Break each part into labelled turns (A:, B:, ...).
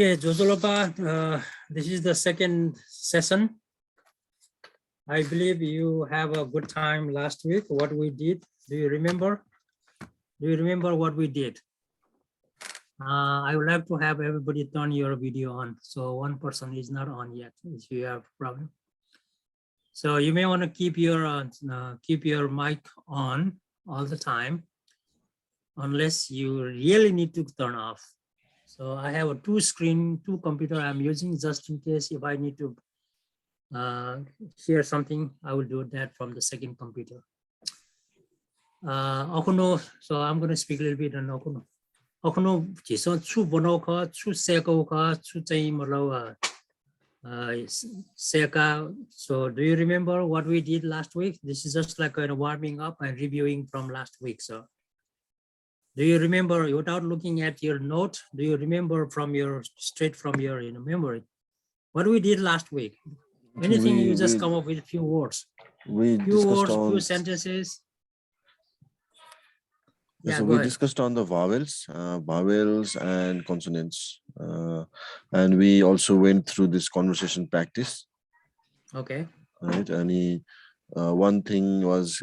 A: Okay, Josolopa, this is the second session. I believe you have a good time last week. What we did, do you remember? Do you remember what we did? I would like to have everybody turn your video on. So one person is not on yet, if you have a problem. So you may want to keep your mic on all the time, unless you really need to turn off. So I have a two computer I'm using just in case if I need to share something, I will do that from the second computer. So I'm going to speak a little bit on Okuno. Okuno, so chu bonoka, chu sekoka, chu chaimalo seka. So do you remember what we did last week? This is just like a warming up and reviewing from last week. So do you remember, without looking at your note, do you remember straight from your memory what we did last week? Anything you just come up with a few words. Few sentences.
B: Yeah, so we discussed on the vowels and consonants. And we also went through this conversation practice.
A: Okay.
B: Right. And one thing was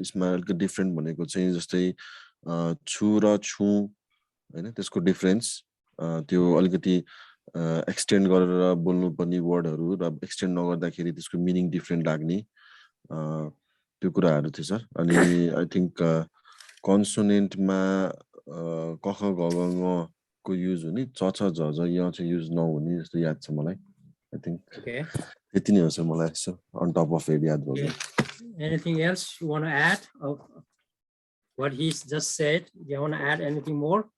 B: Ismail different just a chura chu, there's good difference. त्यो अलिकति extend गरेर बोल्नु पर्ने वर्डहरु र extend नगर्दाखेरि त्यसको meaning different लाग्ने त्यो कुराहरु थियो सर अनि I think consonant मा क ख ग घ ङ को युज हुने च छ झ झ य चाहिँ युज नहुने जस्तो याद छ मलाई I think यति नै हो सर मलाई sir on top of it याद भयो
A: Anything else you want to add of what he's just said? Do you want to add anything more?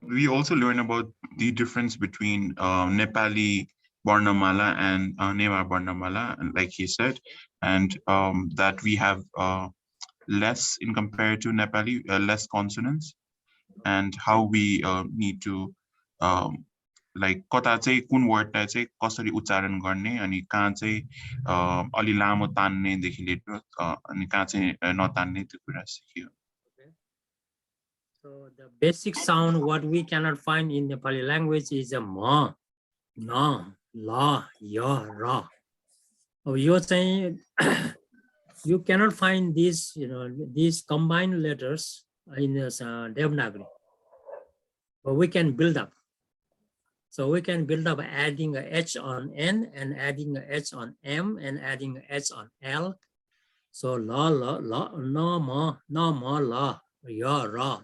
C: We also learn about the difference between Nepali Varnamala and Newa Varnamala, like he said, and that we have less in compared to Nepali, less consonants, and how we need to like kata चाहिँ कुन word लाई चाहिँ कसरी उच्चारण गर्ने अनि कहाँ चाहिँ अलि लामो तान्ने देखि लिएर अनि कहाँ चाहिँ नतान्ने त्यो कुरा सिकियो.
A: So the basic sound what we cannot find in Nepali language is a ma, na, la, ya, ra. You saying you cannot find these, these combined letters in this Devanagari, but we can build up. So we can build up adding a H on N and adding a H on M and adding a H on L. So la, na, ma, la. Ya, ra.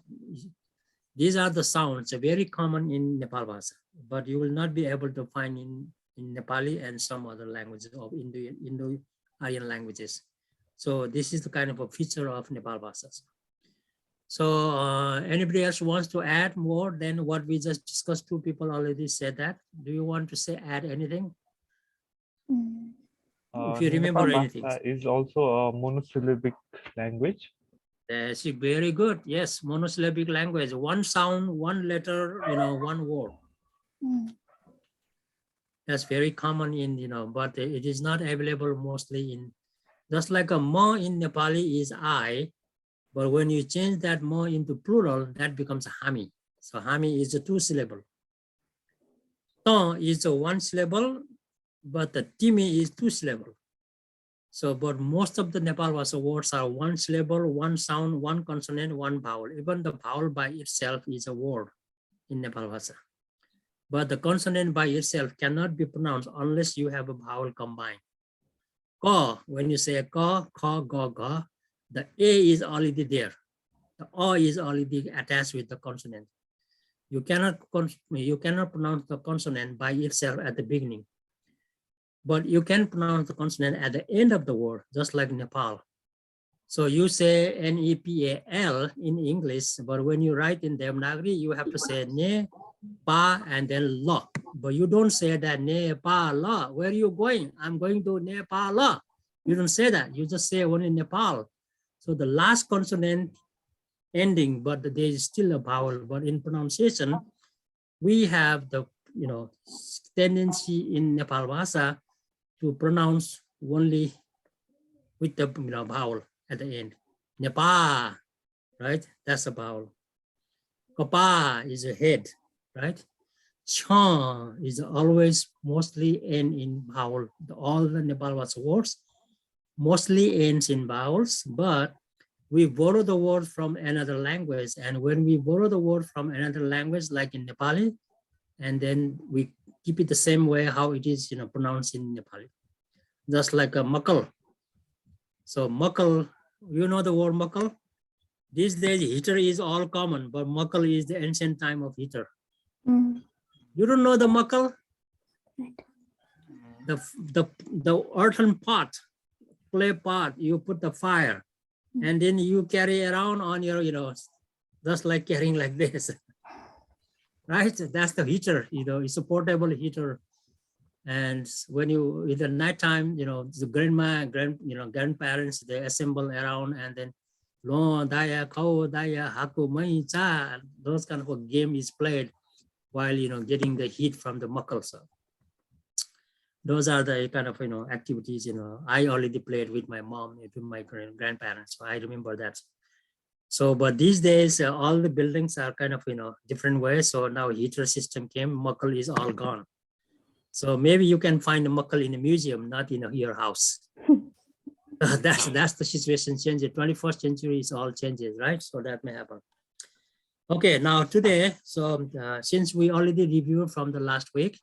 A: These are the sounds very common in Nepalbhasa, but you will not be able to find in Nepali and some other languages of Indo-Aryan languages. So this is the kind of a feature of Nepalbhasa. So anybody else wants to add more than what we just discussed? Two people already said that. Do you want to add anything? If you remember anything.
D: Is also a monosyllabic language.
A: That's very good. Yes, monosyllabic language. One sound, one letter, one word. That's very common in, but it is not available mostly in, just like a ma in Nepali is I, but when you change that ma into plural, that becomes hami. So hami is a 2 syllable. Ta is a 1 syllable, but the timi is 2 syllable. So, but most of the Nepalbhasa words are 1 syllable, 1 sound, 1 consonant, 1 vowel. Even the vowel by itself is a word in Nepalbhasa. But the consonant by itself cannot be pronounced unless you have a vowel combined. Ka, when you say ka, ka, ga, ga, the A is already there. The O is already attached with the consonant. You cannot pronounce the consonant by itself at the beginning. But you can pronounce the consonant at the end of the word, just like Nepal. So you say Nepal in English, but when you write in Devanagari, you have to say ne, pa, and then la. But you don't say that Nepal la. Where are you going? I'm going to Nepal la. You don't say that. You just say only Nepal. So the last consonant ending, but there is still a vowel. But in pronunciation, we have the tendency in Nepalbhasa to pronounce only with the vowel at the end. Nepal, right? That's a vowel. Kapa is a head. right? Cha is always mostly end in vowel. All the Nepalbhasa words mostly ends in vowels, but we borrow the word from another language. And when we borrow the word from another language, like in Nepali, and then we keep it the same way how it is, pronounced in Nepali. Just like a makal. So makal, you know the word makal? These days heater is all common, but makal is the ancient time of heater. You don't know the makal? The earthen pot, clay pot, you put the fire, and then you carry around on your, just like carrying like this, right? That's the heater, it's a portable heater. And when you, in the nighttime, the grandparents, they assemble around, and then lo daya kau daya haku mai cha, those kind of a game is played while getting the heat from the makal. So those are the kind of activities I already played with my mom, with my grandparents. So I remember that. So, but these days all the buildings are kind of different ways. So now heater system came, makal is all gone. So maybe you can find the makal in a museum, not in your house. That's the situation changes. 21st century is all changes, right? So that may happen. Okay, now today, so since we already reviewed from the last week,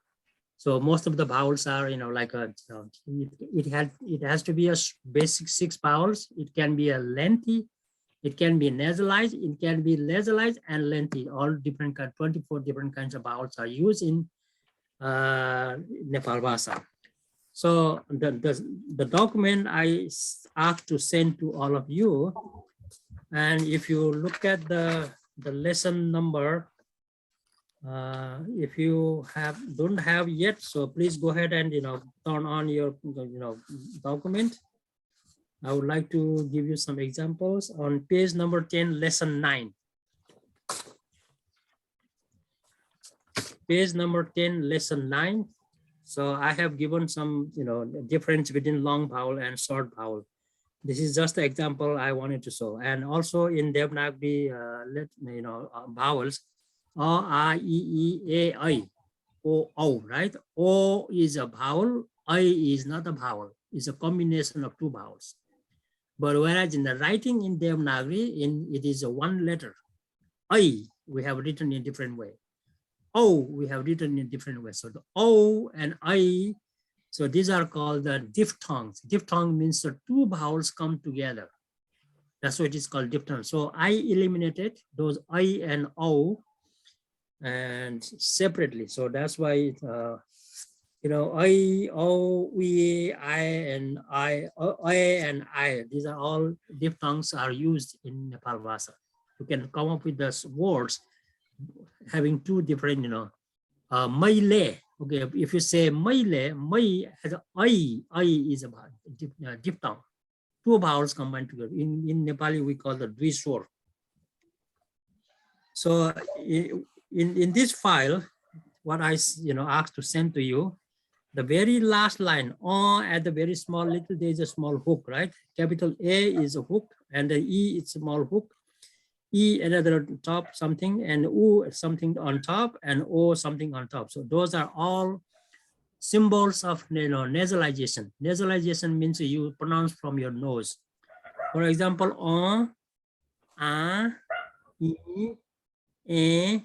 A: so most of the vowels are, like it has to be a basic 6 vowels. It can be a lengthy, it can be nasalized, it can be nasalized and lengthy. All different 24 different kinds of vowels are used in Nepalbhasa. So the document I asked to send to all of you, and if you look at the lesson number, if you don't have yet, so please go ahead and turn on your document. I would like to give you some examples on page number 10, lesson 9. Page number 10, lesson 9. So I have given some difference between long vowel and short vowel. This is just the example I wanted to show. And also in Devanagari vowels, O, A, E, A, I, O, O, right? O is a vowel, I is not a vowel. It's a combination of 2 vowels. But whereas in the writing in Devanagari, it is a 1 letter. I, we have written in a different way. O, we have written in a different way. So the O and I, so these are called the diphthongs. Diphthong means the 2 vowels come together. That's what it is called diphthong. So I eliminated those I and O and separately. So that's why, I, O, we, I, and I, these are all diphthongs are used in Nepalbhasa. You can come up with those words having 2 different, maile. Okay, if you say maile, mai has I is a diphthong. 2 vowels combined together. In Nepali, we call the dviswar. So in this file, what I asked to send to you, the very last line, at the very small little, there is a small hook, right? Capital A is a hook, and the E is a small hook. E another top something, and U something on top, and O something on top. So those are all symbols of nasalization. Nasalization means you pronounce from your nose. For example, O, A, E, A,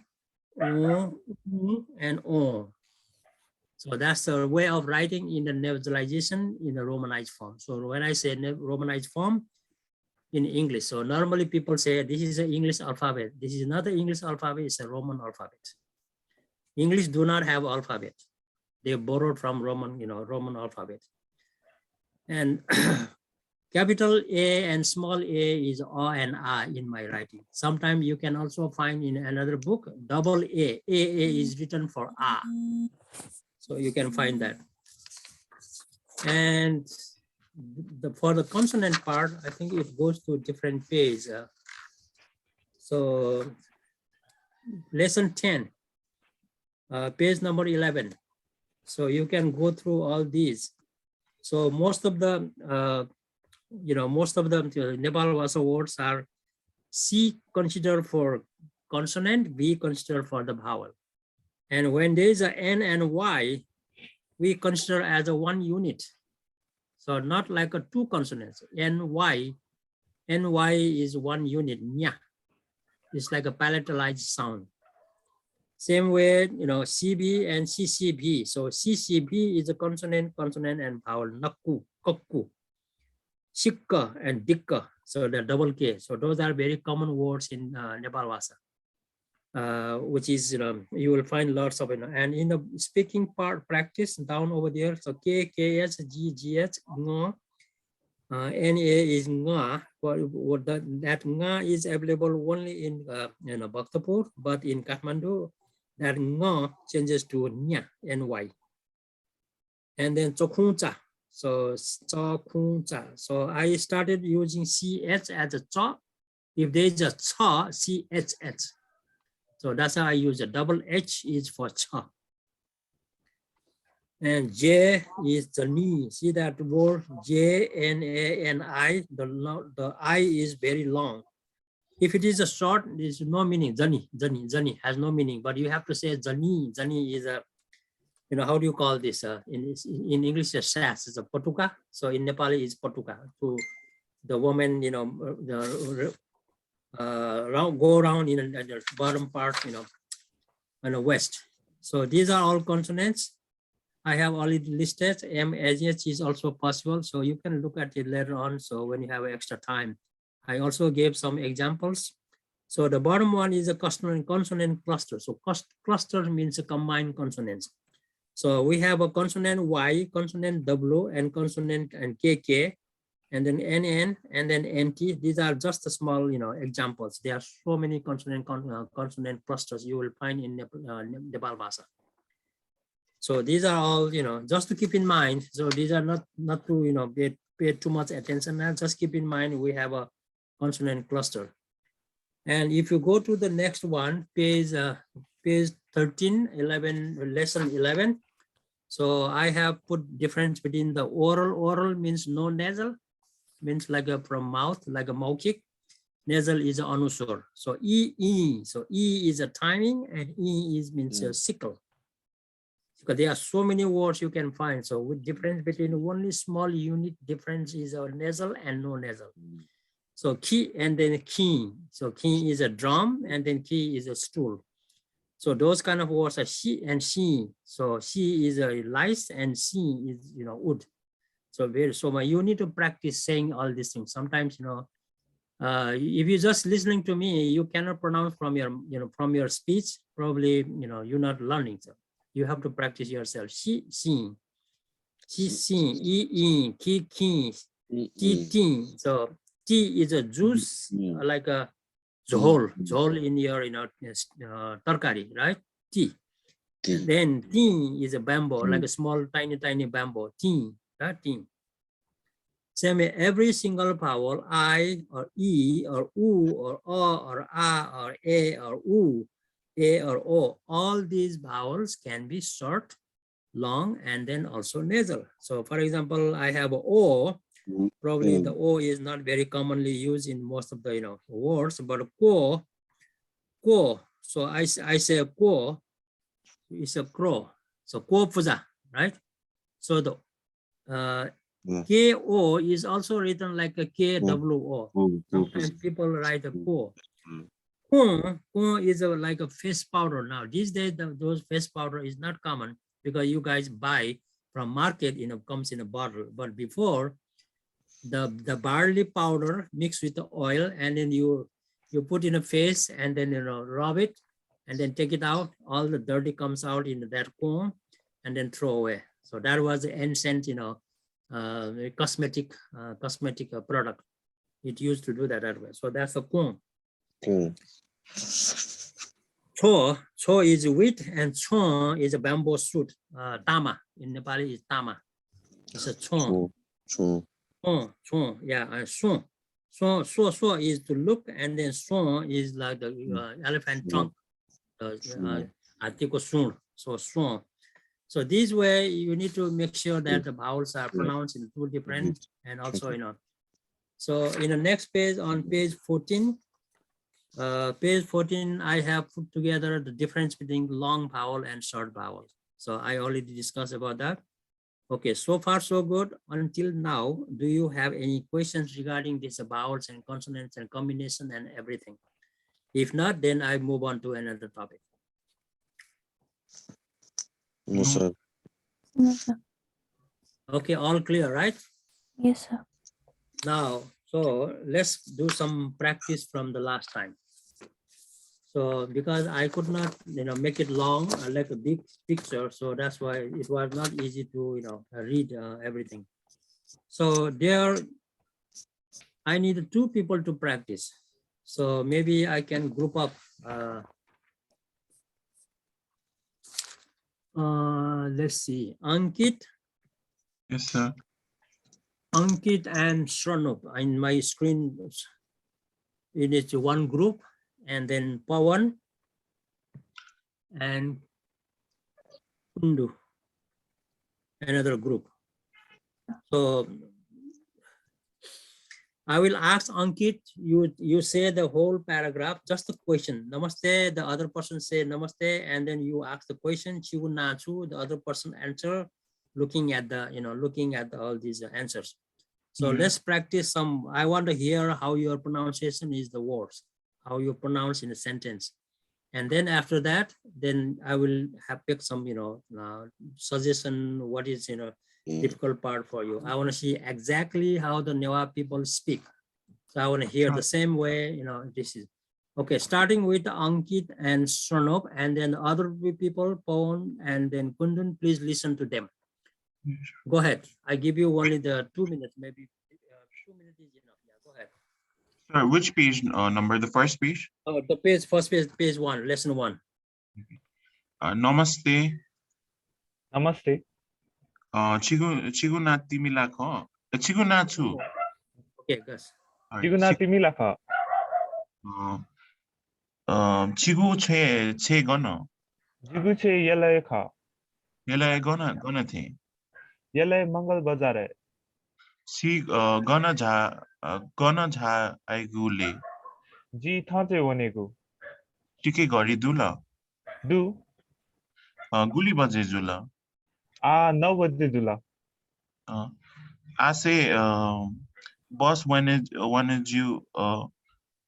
A: O, U, and O. So that's the way of writing in the nasalization in the Romanized form. So when I say Romanized form in English, so normally people say this is an English alphabet. This is not the English alphabet, it's a Roman alphabet. English do not have alphabet. They borrowed from Roman alphabet. And capital A and small a is O and A in my writing. Sometimes you can also find in another book, double A. A is written for A. So you can find that. And for the consonant part, I think it goes to a different page. So lesson 10, page number 11. So you can go through all these. So most of the, Nepalbhasa words are C considered for consonant, B considered for the vowel. And when there is a N and Y, we consider as a one unit. So not like a two consonants, NY is one unit, nya. It's like a palatalized sound. Same way, CB and CCB. So CCB is a consonant, and vowel, nakku, kokku, shikka and dikka. So the double K. So those are very common words in Nepalbhasa, which is, you will find lots of, and in the speaking part practice down over there. So K, KS, G, GH, NA, NA is nga. That nga is available only in Bhaktapur, but in Kathmandu, that nga changes to nya, NY. And then chokhuncha. So chokhuncha. So I started using CH as a cha. If there is a cha, CHH. So that's how I use it. Double H is for cha. And J is the knee. See that word J, N, A, N, I. The I is very long. If it is a short, there's no meaning. Zani has no meaning. But you have to say zani. Zani is a, how do you call this? In English, a sass is a potuka. So in Nepali, it's potuka. To the woman, go around in the bottom part, on the west. So these are all consonants. I have already listed. M-H is also possible. So you can look at it later on. So when you have extra time, I also gave some examples. So the bottom one is a consonant cluster. So cluster means a combined consonants. So we have a consonant Y, consonant W, and consonant and KK, and then NN, and then NT. These are just a small, examples. There are so many consonant clusters you will find in Nepalbhasa. So these are all, just to keep in mind. So these are not to, pay too much attention. Now just keep in mind we have a consonant cluster. And if you go to the next one, page 13, 11, lesson 11. So I have put difference between the oral. Oral means no nasal, means like a from mouth, like a maukhik. Nasal is an anuswar. So E. So E is a timing, and E means a sickle. Because there are so many words you can find. So with difference between only small unit difference is a nasal and no nasal. So ki and then ki. So ki is a drum, and then ki is a stool. So those kind of words are she and she. So she is a lice and she is wood. So you need to practice saying all these things. Sometimes if you're just listening to me, you cannot pronounce from your speech. Probably you're not learning. So you have to practice yourself. She, e, ki, ti. So tea is a juice, like a zhol in your tarkari, right? Tea. Then tea is a bamboo, like a small tiny bamboo. Tea, right? Tea. Same way, every single vowel, I or E or U or O or A or A or U, A or O, all these vowels can be short, long, and then also nasal. So for example, I have a O. Probably the O is not very commonly used in most of the words, but ko. So I say ko is a crow. So ko puja, right? So the K-O is also written like a K-W-O. Sometimes people write a ko. Ko is like a face powder now. These days, those face powder is not common because you guys buy from market, comes in a bottle. But before, the barley powder mixed with the oil, and then you put in a face, and then rub it, and then take it out. All the dirty comes out in that comb, and then throw away. So that was the ancient, cosmetic product. It used to do that way. So that's the comb. Cho is wheat, and chon is a bamboo shoot. Tama in Nepali is tama. It's a chon. Yeah, and so is to look, and then so is like the elephant trunk. So this way you need to make sure that the vowels are pronounced in two different, and also So in the next page, on page 14, Page 14, I have put together the difference between long vowel and short vowel. So I already discussed about that. Okay, so far so good. Until now, do you have any questions regarding these vowels and consonants and combination and everything? If not, then I move on to another topic.
B: No, sir.
E: Yes, sir.
A: Okay, all clear, right?
E: Yes, sir.
A: Now, so let's do some practice from the last time. So because I could not, make it long, like a big picture, so that's why it was not easy to, read everything. So there, I need 2 people to practice. So maybe I can group up. Let's see, Ankit.
C: Yes, sir.
A: Ankit and Shranop in my screen. It is one group, and then Pawan and Kundu, another group. So I will ask Ankit, you say the whole paragraph, just the question. Namaste, the other person say namaste, and then you ask the question, Chigu Nachu, the other person answer, looking at the, looking at all these answers. So let's practice some. I want to hear how your pronunciation is the words, how you pronounce in a sentence. And then after that, then I will have picked some, suggestion, what is, difficult part for you. I want to see exactly how the Newa people speak. So I want to hear the same way, this is. Okay, starting with Ankit and Shranop, and then other people, Pawan and then Kundun, please listen to them. Go ahead. I give you only the 2 minutes, maybe 2 minutes is enough. Yeah, go ahead.
C: Sir, which page number? The first page?
A: Oh, the page, first page, page 1, lesson 1.
C: Namaste.
D: Namaste.
C: Chigu na timila ko. Chigu na chu.
A: Okay, guys.
D: Chigu na timila ka.
C: Chigu che gana.
D: Jigu che yelay ka.
C: Yela gana the.
D: Yelay Mangal Bazar.
C: Si gana jha aigule.
D: Ji thache wanego.
C: Tike gari dula.
D: Du.
C: Guli baje jula.
D: 9 बजे जुला.
C: Ase boss wanted you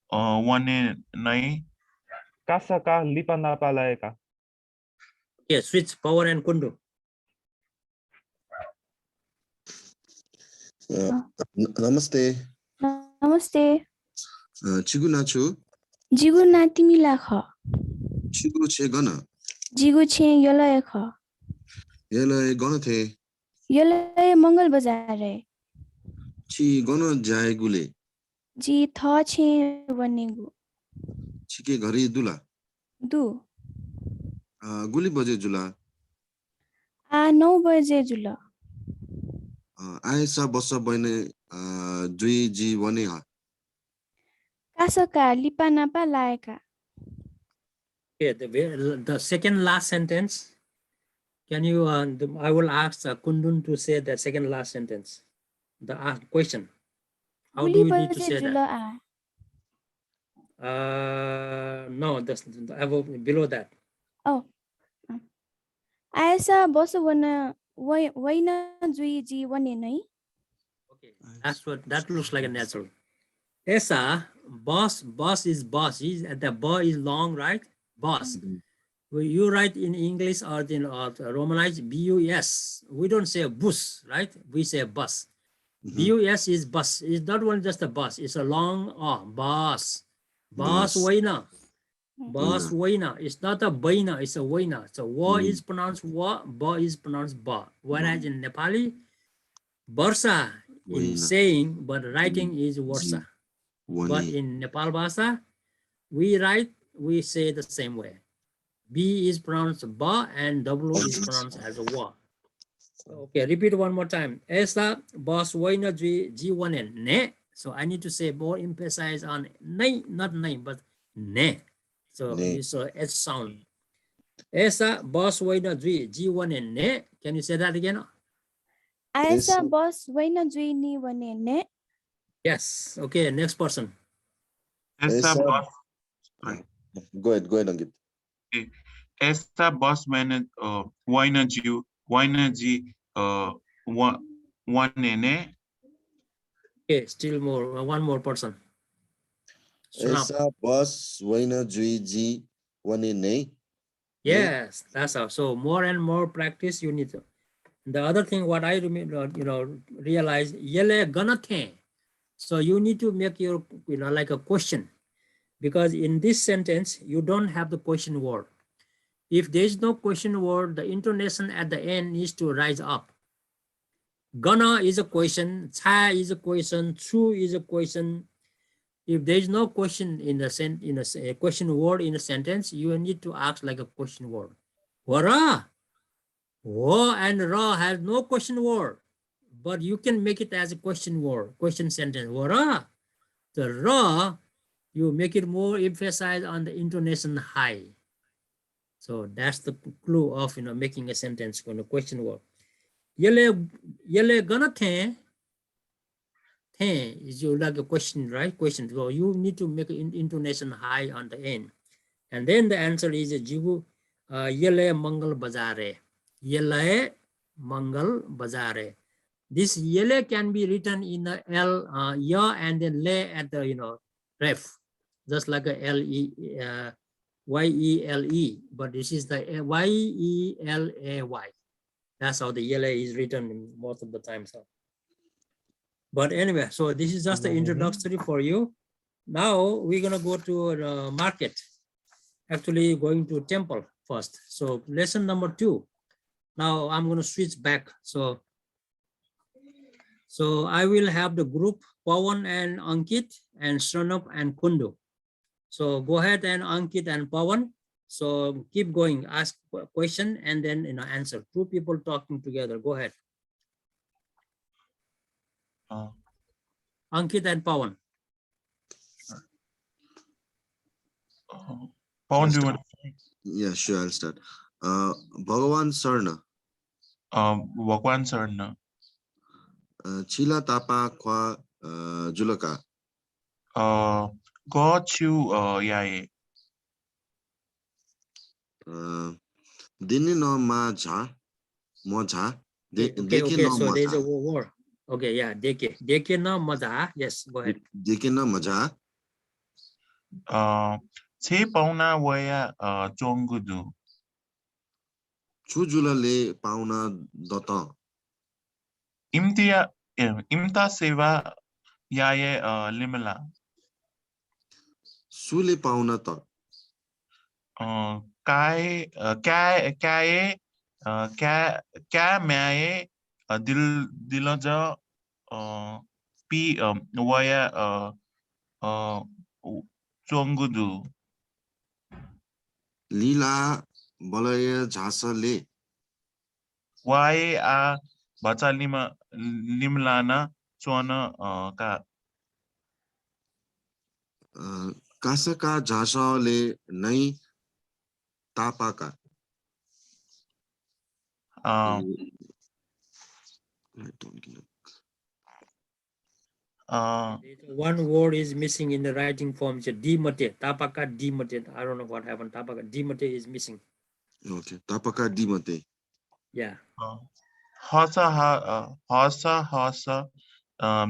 C: one nai.
D: Kasa ka lipa napa laeka.
A: Okay, switch Pawan and Kundu.
B: Namaste.
E: Namaste.
B: Chigu Nachu.
E: Jigu na timila kha.
B: Chigu che gana.
E: Jigu che yolaya kha.
B: Yela gana the.
E: Yolaya Mangal Bazar hai.
B: Chi gana jai gule.
E: Ji tha che wanego.
B: Chike ghari dula.
E: Du.
B: Guli baje jula.
E: 9 बजे जुला.
B: Aisa bossa bane jui ji wane ha.
E: Kasa ka lipa napa laeka.
A: Okay, the second last sentence. Can you, I will ask Kundun to say the second last sentence. The question. How do you need to say that? No, that's below that.
E: Oh. Aisa bossa wana waina jui ji wane nai.
A: Okay, that looks like a natural. Esa, boss is boss. The ba is long, right? Boss. Will you write in English or in Romanized bus? We don't say bus, right? We say bus. Bus is bus. It's not only just a bus. It's a long bus. Bus waina. Bus waina. It's not a baina. It's a waina. So wa is pronounced wa, ba is pronounced ba. Whereas in Nepali, barsa in saying, but writing is warsa. But in Nepalbhasa, we say the same way. B is pronounced ba and W is pronounced as a wa. Okay, repeat one more time. Esa bas waina ji one ne. So I need to say more emphasize on ne, not name, but ne. So it's a H sound. Esa bas waina ji one ne. Can you say that again?
E: Aisa boss waina jui ni wane ne.
A: Yes. Okay, next person.
C: Esa
B: Go ahead, Ankit.
C: Esta bus waina ji one nene.
A: Okay, still more. One more person. Sunam.
B: Esa bus waina jui ji wane nei.
A: Yes, that's how. So more and more practice you need to. The other thing, what I remember, realize yele gana the. So you need to make your, like a question, because in this sentence you don't have the question word. If there is no question word, the intonation at the end needs to rise up. Gonna is a question, cha is a question, chu is a question. If there is no question in a question word in a sentence, you need to ask like a question word. Wara, wo and ra has no question word, but you can make it as a question word, question sentence. Wara, the ra, you make it more emphasize on the intonation high. So that's the clue of making a sentence on a question word. Yele gonna the is you like a question, right? Question. So you need to make an intonation high on the end. And then the answer is Jibu Yele Mangal Bazare. Yele Mangal Bazare. This Yele can be written in the L ya and then le at the ref. Just like a Y-E-L-E, but this is the Y-E-L-A-Y. That's how the Yele is written most of the time. So. But anyway, so this is just the introductory for you. Now we're gonna go to the market. Actually going to temple first. So lesson number 2. Now I'm gonna switch back. So I will have the group Pawan and Ankit and Sranap and Kundu. So go ahead and Ankit and Pawan. So keep going, ask a question and then answer. 2 people talking together. Go ahead. Ankit and Pawan.
C: Pawan, do you want?
B: Yeah, sure, I'll start. Bhagavan Sarna.
C: Bhagwan Sarna.
B: Chila tapa kwa julaka.
C: Go chu yae.
B: Dini no ma ja. Mo ja.
A: Okay, so there's a word. Okay, yeah, deke na maja. Yes, go ahead.
B: Deke na maja.
C: Che pauna waya chongudu.
B: Chujula le pauna dota.
C: Imta seva yaye limela.
B: Sule pauna ta.
C: Kai myaye dilaja pi waya chongudu.
B: Lila balaya jasa le.
C: Waye a bacha limlana chona ka.
B: Kasaka jasa le nai tapaka.
A: One word is missing in the writing form. It's a dimate. Tapaka dimate. I don't know what happened. Tapaka dimate is missing.
B: Okay. Tapaka dimate.
A: Yeah.
C: Hasa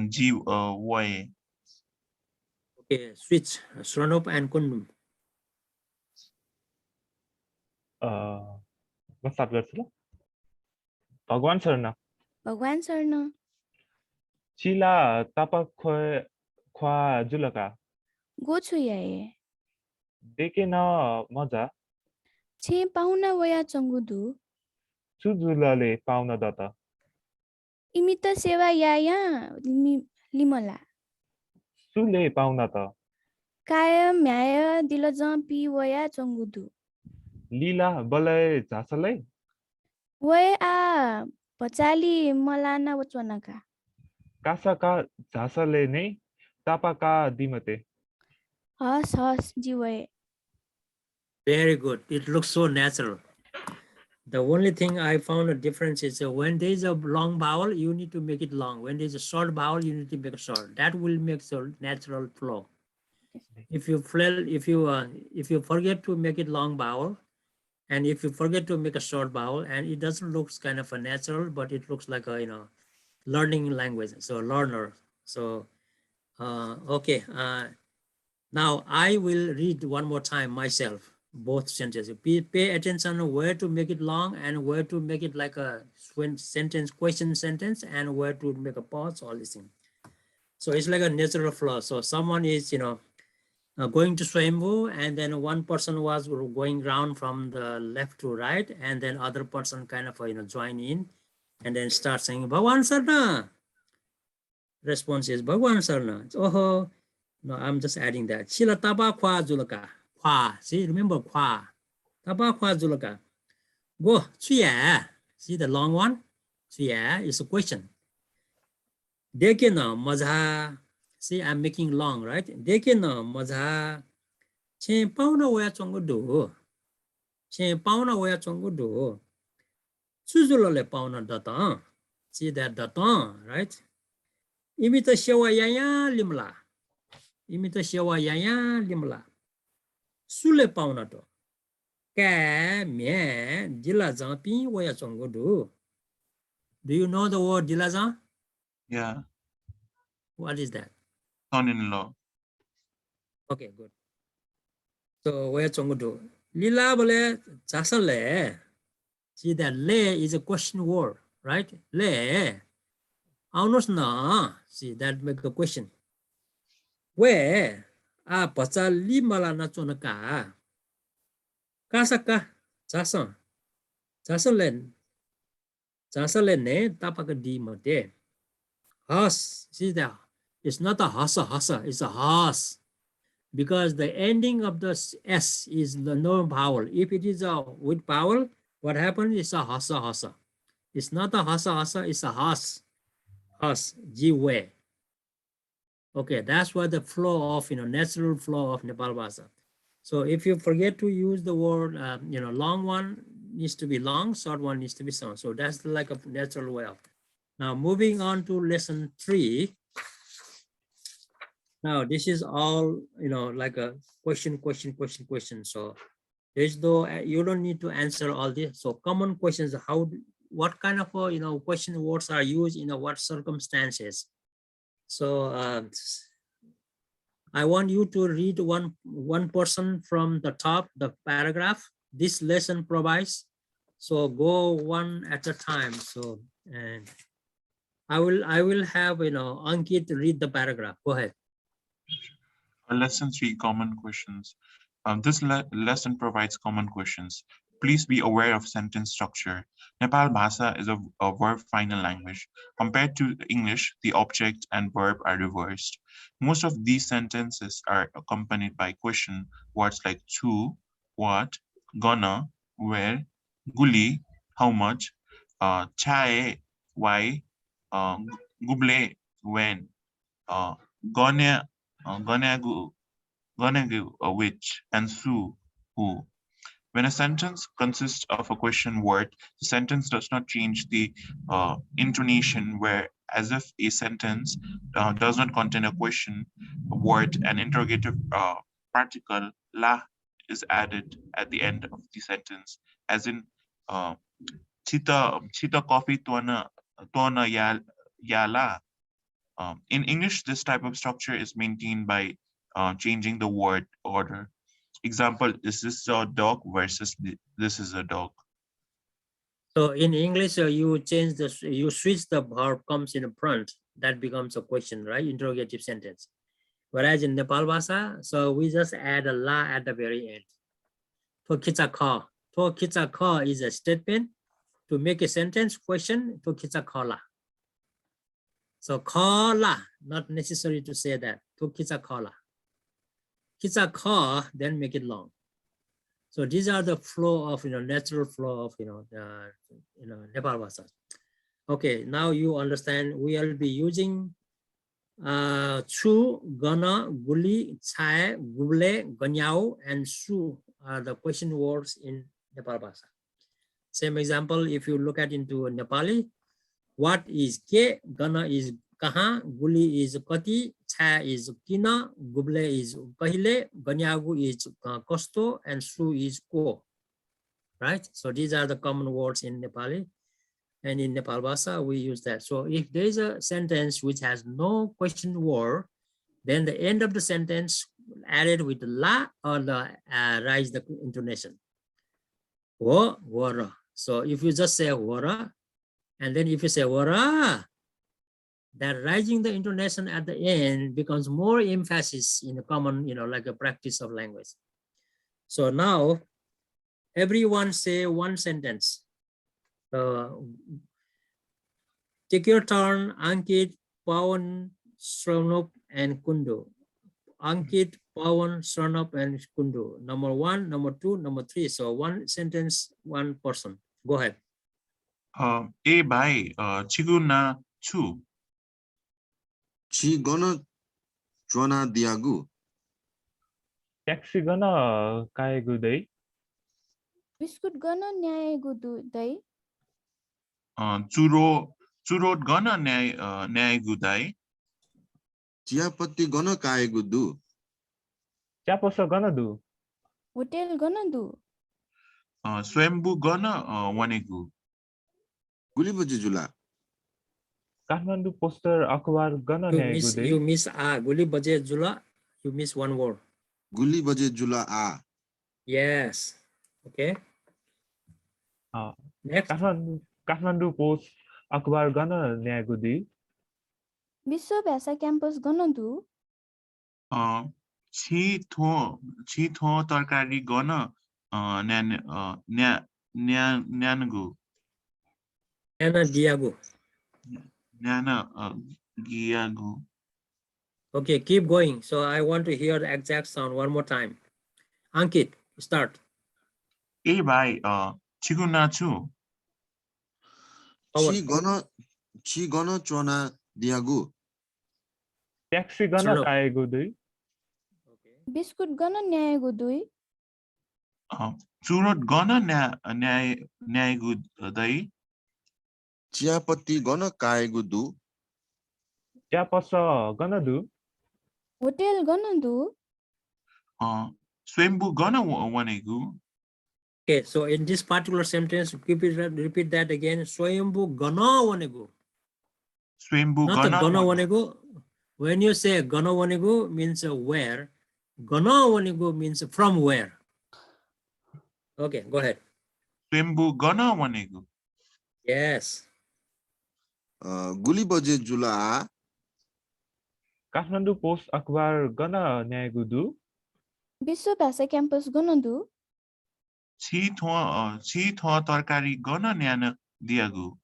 C: ji waye.
A: Okay, switch. Sranop and Kundu.
D: म start गर्छु ल भगवान शरण
E: भगवान शरण
D: चिला तापा ख्वा जुलका
E: गोछु याए
D: देखे न मजा
E: छे पाहुना वया चंगुदु
D: चुजुलले पाउन दत
E: इमित सेवा याया लिमला
D: सुले पाउन त
E: काय म्याय दिल जपी वया चंगुदु
D: लीला बलय झासलै
E: वय आ पचाली मलाना वचनका
D: कासाका झासले नै तापाका दिमते
E: हस जीवय.
A: Very good. It looks so natural. The only thing I found a difference is when there is a long vowel, you need to make it long. When there's a short vowel, you need to make it short. That will make the natural flow. If you forget to make it long vowel, and if you forget to make a short vowel, and it doesn't look kind of a natural, but it looks like a learning language. So learner. So okay. Now I will read one more time myself, both sentences. Pay attention where to make it long and where to make it like a sentence, question sentence, and where to make a pause, all these things. So it's like a natural flow. So someone is, going to Swayambhu, and then one person was going round from the left to right, and then other person kind of, join in and then start saying, Bhagwan Sarna. Response is Bhagwan Sarna. Oh, no, I'm just adding that. Shila taba kwa julaka. Kwa. See, remember kwa. Taba kwa julaka. Go. Chuya. See the long one? Chuya is a question. Deke na maza. See, I'm making long, right? Deke na maza. Chen pauna waya chongo do. Chen pauna waya chongo do. Suzula le pauna data. See that data, right? Imita shewa yaya limla. Imita shewa yaya limla. Sule pauna to. Ka mie dilazan pi waya chongo do. Do you know the word dilazan?
C: Yeah,
A: What is that?
C: son-in-law.
A: Okay, good. So waya chongo do. Lila bole chasale. See that le is a question word, right? Le. Aunos na. See that make a question. Where? Pacha limala na chonaka. Kasaka. Chasan. Chasalen. Chasalen ne tapaka di mate. Has. See that? It's not a hasa. It's a has. Because the ending of the S is the no vowel. If it is a with vowel, what happens is a hasa. It's not a hasa, it's a has. Has, jiwe. Okay, that's what the flow of, natural flow of Nepalbhasa. So if you forget to use the word, long one needs to be long, short one needs to be short. So that's like a natural way of. Now moving on to lesson 3. Now this is all, like a question. So there's no, you don't need to answer all this. So common questions, what kind of, question words are used in what circumstances? So I want you to read one person from the top, the paragraph this lesson provides. So go one at a time. So and I will have, Ankit read the paragraph. Go ahead.
C: Lesson 3, common questions. This lesson provides common questions. Please be aware of sentence structure. Nepalbhasa is a verb final language. Compared to English, the object and verb are reversed. Most of these sentences are accompanied by question words like to, what, gonna, where, guli, how much, chae, why, guble, when, gonna, which, and su, who. When a sentence consists of a question word, the sentence does not change the intonation, where as if a sentence does not contain a question word, an interrogative particle la is added at the end of the sentence, as in chita coffee tuana yala. In English, this type of structure is maintained by changing the word order. Example, is this a dog versus this is a dog.
A: So in English, you switch the verb comes in front. That becomes a question, right? Interrogative sentence. Whereas in Nepalbhasa, so we just add a la at the very end. To kitsa ka. To kitsa ka is a statement. To make a sentence question, to kitsa ka la. So ka la, not necessary to say that. To kitsa ka la. Kitsa ka, then make it long. So these are the flow of, natural flow of, Nepalbhasa. Okay, now you understand. We will be using chu, gana, guli, chae, guble, ganyao, and su are the question words in Nepalbhasa. Same example, if you look at into Nepali, what is ke, gana is kaha, guli is kati, cha is kina, guble is kahile, ganyagu is kosto, and su is ko. Right? So these are the common words in Nepali. And in Nepalbhasa, we use that. So if there is a sentence which has no question word, then the end of the sentence added with the la or the rise the intonation. Wo, wara. So if you just say wara, and then if you say wara, that rising the intonation at the end becomes more emphasis in the common, like a practice of language. So now everyone say one sentence. Take your turn, Ankit, Pawan, Sranop, and Kundu. Ankit, Pawan, Sranop, and Kundu. Number 1, number 2, number 3. So one sentence, one person. Go ahead.
C: A bhai, chiguna chu.
B: Chi gonna chona diagu.
D: Taxi गर्न काएको दै
E: biscuit गर्न न्याएको दुधै
C: Churot gana न्याय गुदाई.
B: चियापत्ती गन काएको दु.
D: च्यापस गर्न दु
E: होटेल गर्न दु
C: स्वयम्बु gana wanegu.
B: गुली बजे जुला.
D: काठमाडौँ पोस्टर अखबार गर्न न्याएको दै
A: You miss Guli Baje Jula. You miss one word.
B: गुली बजे जुला आ.
A: Yes. Okay. Next.
D: Kathmandu post अखबार गर्न न्याएको दै
E: विश्व भाषा क्याम्पस गर्न दु
C: छि थो तरकारी gana न्यानगु.
A: Anna Diago.
C: Nyana giagu.
A: Okay, keep going. So I want to hear the exact sound one more time. Ankit, start.
C: A bhai, chiguna chu.
B: छि गन चना दियागु.
D: ट्याक्सी गर्न काएको दै
E: बिस्कुट गर्न न्याएको दुई
C: Churot gana न्याय गुदाई.
B: चियापत्ती गन काएको दु.
D: च्यापस गर्न दु
E: होटेल गर्न दु
C: Swembu gana wanegu.
A: Okay, so in this particular sentence, repeat that again. Swayambu Gana Wanegu.
C: Swembu
A: Not the
C: gana
A: Gana Wanegu. When you say Gana Wanegu means where. Gana Wanegu means from where. Okay, go ahead.
C: Swembu gana wanegu.
A: Yes.
B: गुली बजे जुला आ.
D: Kathmandu post अखबार गर्न न्याएको दु
E: विश्व भाषा campus गर्न दु
C: छि थो तरकारी gana न्यान दियागु.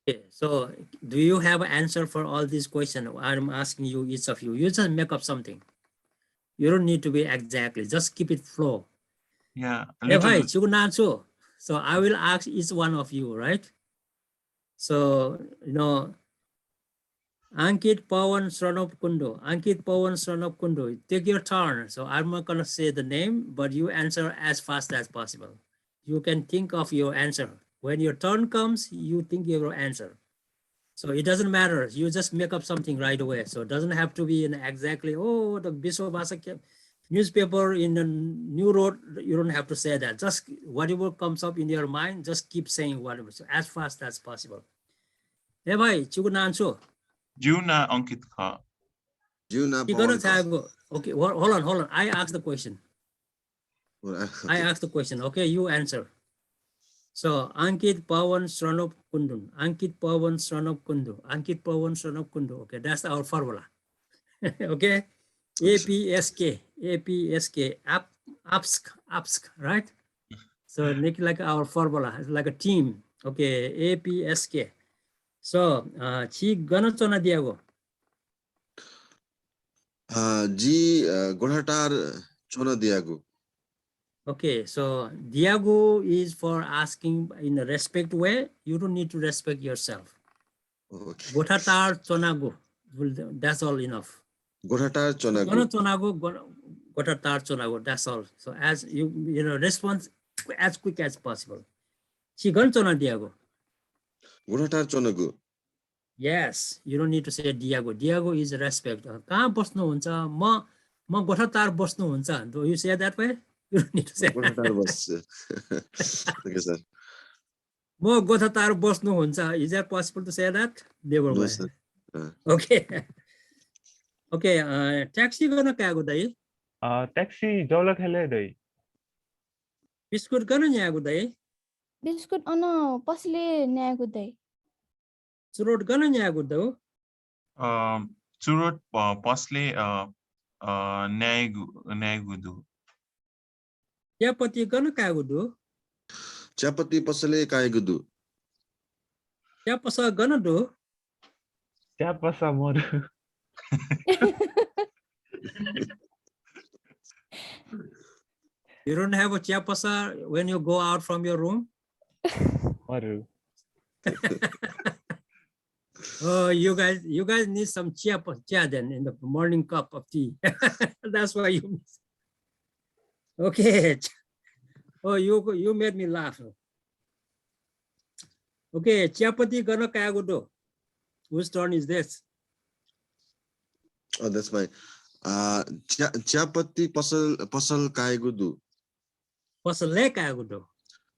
A: Okay, so do you have an answer for all these questions? I'm asking you, each of you. You just make up something. You don't need to be exactly. Just keep it flow.
C: Yeah.
A: So I will ask each one of you, right? So, Ankit, Pawan, Sranop, Kundu. Ankit, Pawan, Sranop, Kundu. Take your turn. So I'm not going to say the name, but you answer as fast as possible. You can think of your answer. When your turn comes, you think your answer. So it doesn't matter. You just make up something right away. So it doesn't have to be in exactly, the Biswa Bhasa newspaper in the New Road. You don't have to say that. Just whatever comes up in your mind, just keep saying whatever. So as fast as possible. Hey, bhai, chukuna answer.
C: Juna Ankit ka.
A: Okay, hold on. I asked the question. I asked the question. Okay, you answer. So Ankit, Pawan, Sranop, Kundu. Ankit, Pawan, Sranop, Kundu. Ankit, Pawan, Sranop, Kundu. Okay, that's our formula. Okay, APSK, APSK, right? So make like our formula, it's like a team. Okay, APSK. So, chi gana chona diago.
B: जी गोठाटार चना दियागु.
A: Okay, so diago is for asking in a respect way. You don't need to respect yourself.
B: Okay.
A: Gotatar chonago. That's all enough.
B: Gothatar चनागु.
A: Gana chonago, gotatar chonago. That's all. So as you response as quick as possible. Chi gana chona diago.
B: Gothatar चनागु.
A: Yes, you don't need to say Diago. Diago is respect. कहाँ बस्नुहुन्छ? म गोठाटार बस्नुहुन्छ. Do you say that way? You don't need to say.
B: Gothatar बस्छु. Okay, sir.
A: म गोठाटार बस्नुहुन्छ. Is that possible to say that? Never
B: No,
A: way.
B: sir.
A: Okay. Okay. Taxi गर्न कहाँ Gudai?
D: Taxi jawla khele dai.
A: Biscuit गर्न यहाँ गुदाई?
E: बिस्कुट अन पसले न्याएको दाइ
A: चुरोट गर्न यहाँ गुदाउ?
C: Churot pasle Naigudu.
A: चियापत्ती गर्न कहाँ गुदु?
B: चियापत्ती पसले काएको दु.
A: चिया पसल गर्न दु?
D: Kya pasa moru.
A: You don't have a chia pasa when you go out from your room?
D: Moru.
A: Oh, you guys need some chia then in the morning cup of tea. That's why you miss. Okay. Oh, you made me laugh. Okay, chiapati gana kaya gudo. Whose turn is this?
B: Oh, that's my चियापत्ती पसल काएको दु.
A: Pasale kaya gudo.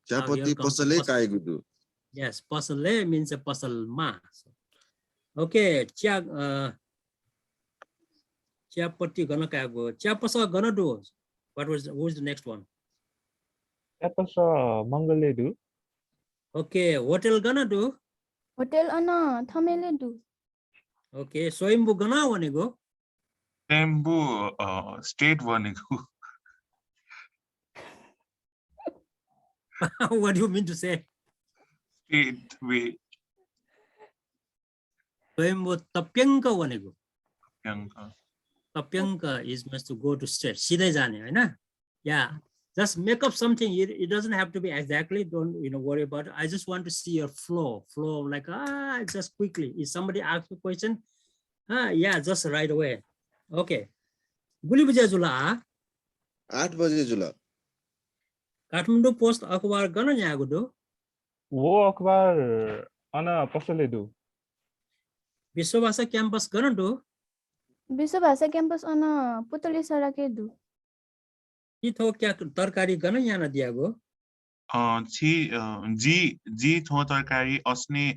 B: चियापत्ती पसले काएको दु.
A: Yes, pasale means a pasal ma. Okay, chiapati gana kaya go. Chia pasa gana do. Who's the next one?
D: Kya pasa mangale du.
A: Okay, hotel gana do.
E: Hotel अन थमेले दु
A: Okay, Soimbu gana wanego.
C: Tembu state Vanigu.
A: What do you mean to say?
C: State way.
A: Soimbu tapyangka wanego.
C: Yanka.
A: Tapyangka is meant to go to straight. Sidai jane, right? Yeah. Just make up something. It doesn't have to be exactly. Don't worry about it. I just want to see your flow. Like just quickly. If somebody asks a question, yeah, just right away. Okay. Guli baje jula.
B: 8 बजे जुल.
A: Kathmandu Post akhbar gana nya gudo.
D: Wo akhbar ana pasale du.
A: Vishwabhasa campus gana do.
E: विश्व भाषा campus अन पुतली सडके दु
A: Ki tho kya tarkari gana nya na diago.
C: Ji tho tarkari asne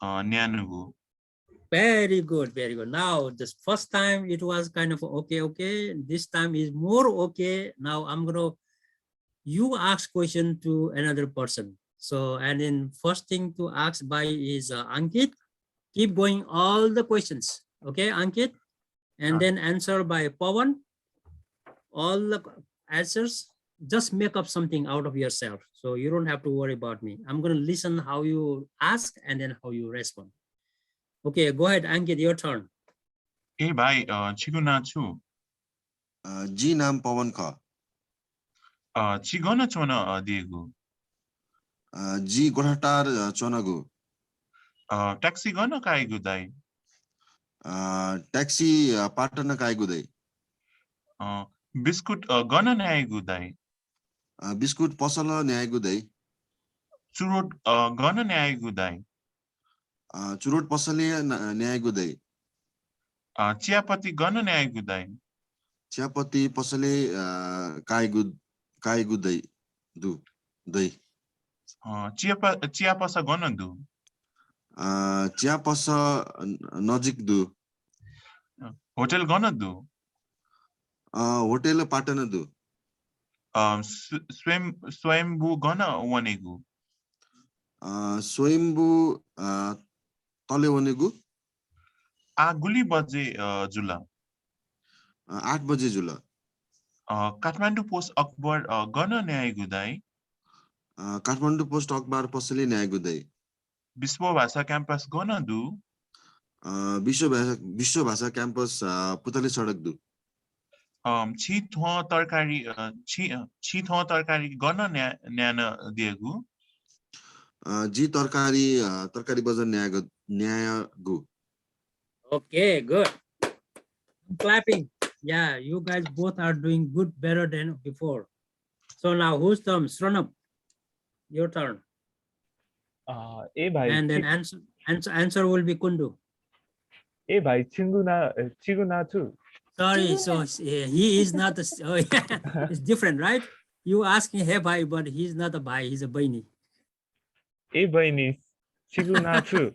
C: Nyanugu.
A: Very good, very good. Now, this first time it was kind of okay. This time is more okay. Now you ask question to another person. So, and then first thing to ask by is Ankit. Keep going all the questions. Okay, Ankit. And then answer by Pawan. All the answers, just make up something out of yourself. So you don't have to worry about me. I'm going to listen how you ask and then how you respond. Okay, go ahead, Ankit, your turn.
C: Hey, bhai, chiguna chu.
B: जी नाम पवन ख.
C: Chigona chona diegu.
B: जी गोठाटार चनगु.
C: Taxi gona kaigu dai.
B: Taxi पाटन काएको दे.
C: Biscuit gona naigu dai.
B: Biscuit पसल न्याएको दे.
C: Churot gona naigu dai.
B: चुरोट पसले न्याएको दे.
C: Chiapati gona naigu dai.
B: चियापत्ती पसले काएको दे. दु दे.
C: Chiapasa gona du.
B: चिया पस नजिक दु.
C: Hotel gona du.
B: Hotel Patan दु.
C: Swayambhu gona wanegu.
B: स्वयम्भू तले भनेको
C: Guli baje jula.
B: 8 बजे जुल.
C: Kathmandu Post Akbar gana naigu dai.
B: Kathmandu post अखबार पसले न्याएको दे.
C: Vishwabhasa campus gona du.
B: विश्व भाषा क्याम्पस पुतली सडक दु.
C: Chi tho tarkari gana nyana diegu.
B: जी तरकारी बजार न्यायगु.
A: Okay, good. I'm clapping. Yeah, you guys both are doing good, better than before. So now whose turn? Sranam, your turn.
D: Bhai.
A: And then Answer will be Kundu.
D: ए भाइ चिगुना छु
A: Sorry, so
E: Chiguna.
A: he is not a, oh, yeah, it's different, right? You asking hey bhai, but he's not a bhai, he's a baini.
D: ए बहिनी चिगुना छु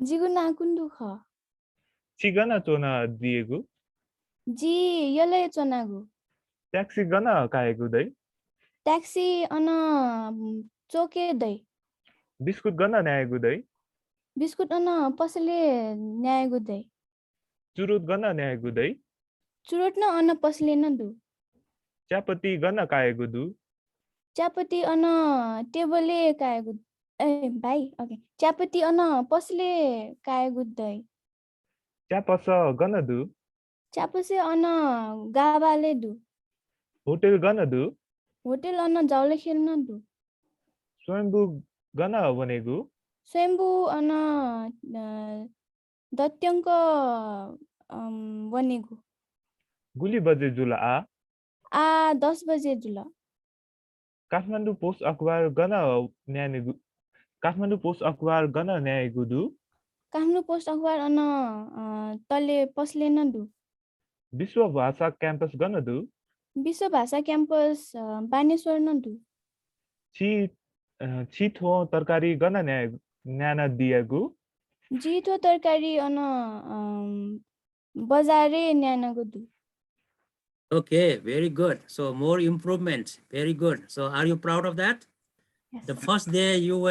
E: Jiguna kundu kha.
D: चिगना चोना दिएको
E: Ji yale chonagu.
D: Taxi गन काएको दै
E: Taxi ana choke dai.
D: Biscuit गन न्याएको दै
E: Biscuit ana pasle न्याएको dai.
D: चुरोट गन न्याएको दै
E: Churut na ana pasle na du.
D: चियापत्ती गन काएको दु
E: Chapati ana table kaegu. Eh bhai, okay. Chapati ana pasle kaegu dai.
D: चियापस गन दु
E: Chapase ana gavale du.
D: Hotel गन दु
E: Hotel ana jaule khelna du.
D: Swayambhu गन भनेको
E: Swayambhu ana datyangka भनेको.
D: गुली बजे जुला आ
E: 10 बजे जुल.
D: काठमाडौँ पोस्ट अखबार गन न्याएको काठमाडौँ पोस्ट अखबार गन न्याएको दु
E: Kathmandu post akhbar ana tale pasle na du.
D: विश्व भाषा क्याम्पस गन दु
E: Biswa Bhasa campus Baneswar na du.
D: छिथो तरकारी गन न्याना दिएको
E: Jitho tarkari ana bazare न्यानाको दु.
A: Okay, very good. So more improvement, very good. So are you proud of that?
E: Yes.
A: The first day you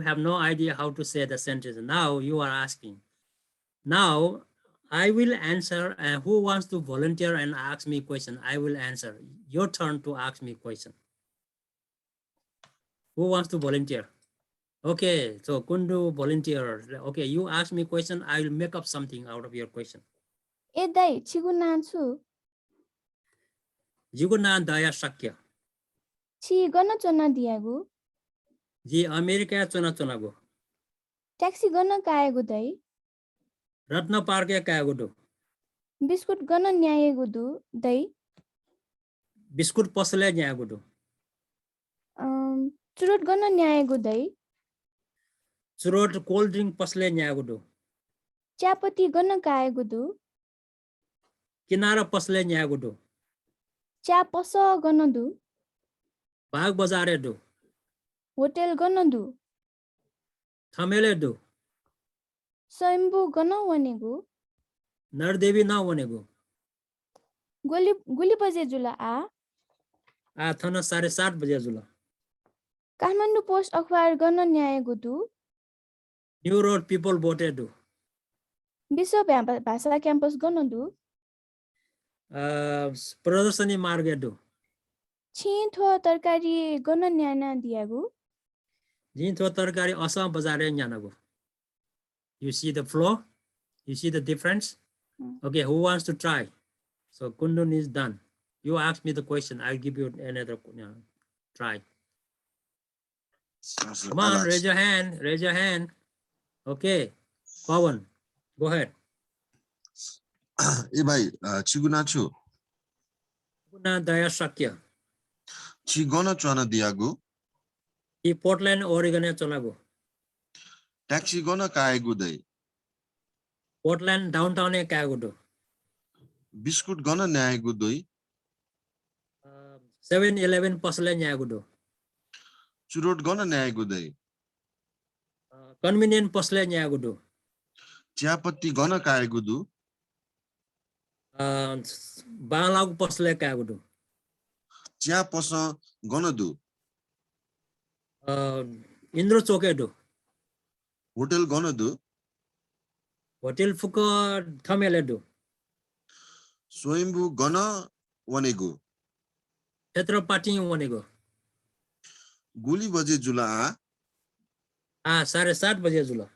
A: have no idea how to say the sentence. Now you are asking. Now I will answer, and who wants to volunteer and ask me question? I will answer. Your turn to ask me question. Who wants to volunteer? Okay, so Kundu volunteer. Okay, you ask me question, I will make up something out of your question.
E: ए दाइ छिगुना छु.
A: Jiguna Daya Shakya.
E: छि गन चना दियागु.
A: Ji America chona chonago.
E: Taxi गन काएको दाइ.
A: Ratna Parke Kagudu.
E: Biscuit गन न्याएको दु दाइ.
A: Biscuit Posle Nyagudu.
E: चुरोट गन न्याएको दाइ.
A: Surot cold drink Posle Nyagudu.
E: चियापत्ती गन काएको दु.
A: Kinara Posle Nyagudu.
E: चिया पस गन दु.
A: Bag Bazare do.
E: होटेल गन दु.
A: Thamele do.
E: स्वयम्भू गन भनेको.
A: Nardevi na wanego.
E: गुली बजे जुला आ.
A: Athana 7:30 baje jula.
E: Kathmandu post अखबार गन न्याएको दु.
A: New Road people voted do.
E: विश्व भाषा क्याम्पस गन दु.
A: Pradarshani marge do.
E: छिथो तरकारी gun न्याना दियागु.
A: Jinto tarkari Assam bazare nyanago. You see the flow? You see the difference? Okay, who wants to try? So Kundun is done. You ask me the question, I'll give you another try. Come on, raise your hand, raise your hand. Okay, Pawan, go ahead.
B: ए भाइ चिगुना छु
A: Guna Daya Shakya.
B: चिगन चना दियागु
A: I Portland, Oregon chonago.
B: Taxi गन काएको दै
A: Portland downtown e kagudo.
B: Biscuit गन न्याएको दै
A: 7-11 pasle nyagudo.
B: चुरोट गन न्याएको दै
A: Convenient pasle nyagudo.
B: चियापत्ती गन काएको दु
A: Banglagu pasle kagudo.
B: चिया पस गन दु
A: Indro chokedo.
B: होटेल गन दु
A: Hotel Fuka Thameledo.
B: स्वयम्भू गन भनेको
A: Chhatrapati Wanego.
B: गुली बजे जुला आ
A: 7:30 baje jula.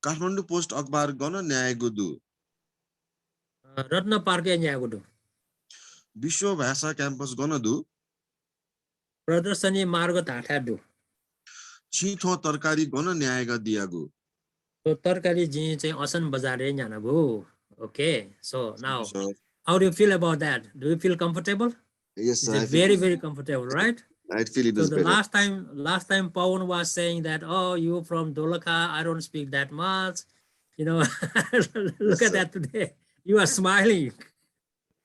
B: काठमाडौँ पोस्ट अखबार गन न्याएको दु
A: Ratna Parke Nyagudu.
B: विश्व भाषा क्याम्पस गन दु
A: Pradarshani Marga Thatadu.
B: छिथो तरकारी gun न्याएका दियागु
A: So Tarkari Ji Asan Bazare Nyanago. Okay, so now
B: So,
A: how do you feel about that? Do you feel comfortable?
B: yes,
A: It's very, very comfortable, right?
B: I feel it
A: So
B: was
A: the
B: better.
A: last time Pawan was saying that, oh, you from Dolakha, I don't speak that much. You know, look at
B: sir.
A: that today. You are smiling.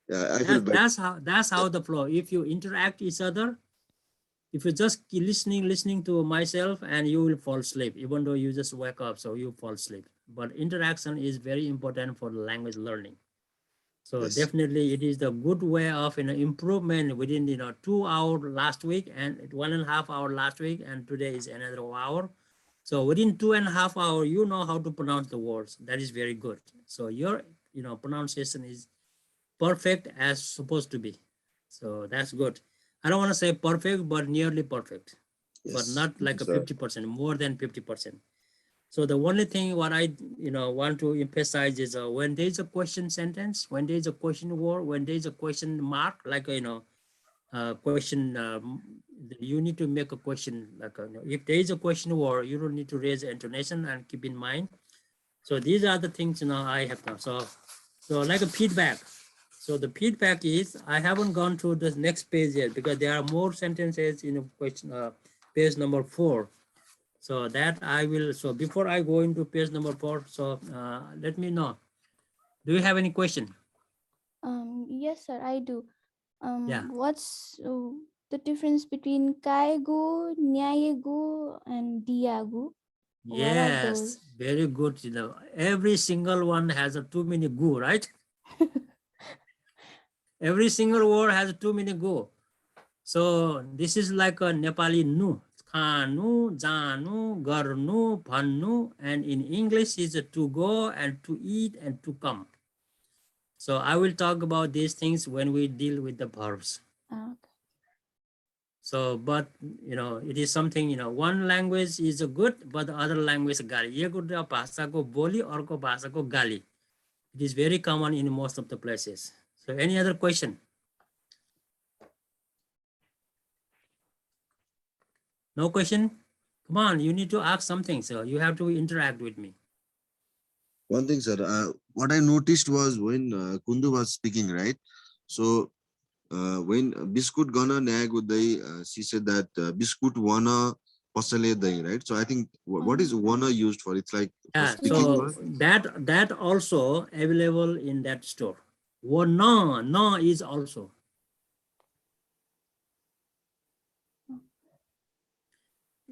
B: Yeah, I feel better.
A: That's how the flow. If you interact each other, if you just keep listening to myself, and you will fall asleep, even though you just wake up, so you fall asleep. But interaction is very important for language learning. So
B: Yes.
A: definitely it is the good way of improvement within 2 hours last week and 1.5 hours last week, and today is another hour. So within 2.5 hours, you know how to pronounce the words. That is very good. So your pronunciation is perfect as supposed to be. So that's good. I don't want to say perfect, but nearly perfect, but
B: Yes.
A: not like a 50%, more than 50%. So the only thing what I want to emphasize is when there's a question sentence, when there's a question word, when there's a question mark, like question, you need to make a question. Like if there is a question word, you don't need to raise intonation and keep in mind. So these are the things I have done. So like a feedback. So the feedback is I haven't gone to the next page yet because there are more sentences in question page number 4. So that I will, so before I go into page number 4, so let me know. Do you have any question?
E: Yes, sir, I do.
A: Yeah.
E: What's the difference between Kaigu, Nyaegu, and Diagu? What are
A: Yes,
E: those?
A: very good. Every single one has a 2 minute go, right? Every single word has a 2 minute go. So this is like a Nepali nu. Khanu, janu, garnu, bhannu, and in English is to go and to eat and to come. So I will talk about these things when we deal with the verbs.
E: Okay.
A: So, but it is something, one language is a good, but the other language is gali. Ye kuda bhasa ko boli, orko bhasa ko gali. It is very common in most of the places. So, any other question? No question? Come on, you need to ask something. So you have to interact with me.
B: One thing, sir, what I noticed was when Kundu was speaking, right? So when Biscuit gonna nag with the, she said that Biscuit wanna pasale dai, right? So I think what is wanna used for? It's like for
A: Yeah,
B: speaking.
A: so that also available in that store. No is also.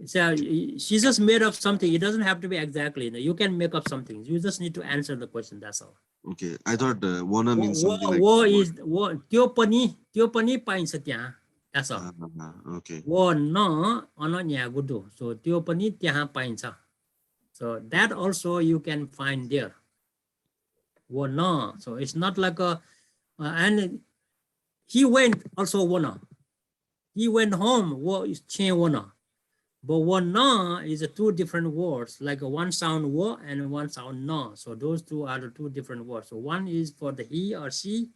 A: So she just made up something. It doesn't have to be exactly. You can make up something. You just need to answer the question. That's all.
B: Okay, I thought wanna means something like.
A: Wo is wo त्यो पनि पाइन्छ त्यहाँ. That's all.
B: Okay.
A: Wo no ono nyagudo. So त्यो पनि त्यहाँ पाइन्छ. So that also you can find there. Wo no. So it's not like a and he went also wo. He went home. Wo is chen wo. But one na is a 2 different words, like a one sound wo and one sound no. So those 2 are the 2 different words. So one is for the he or she,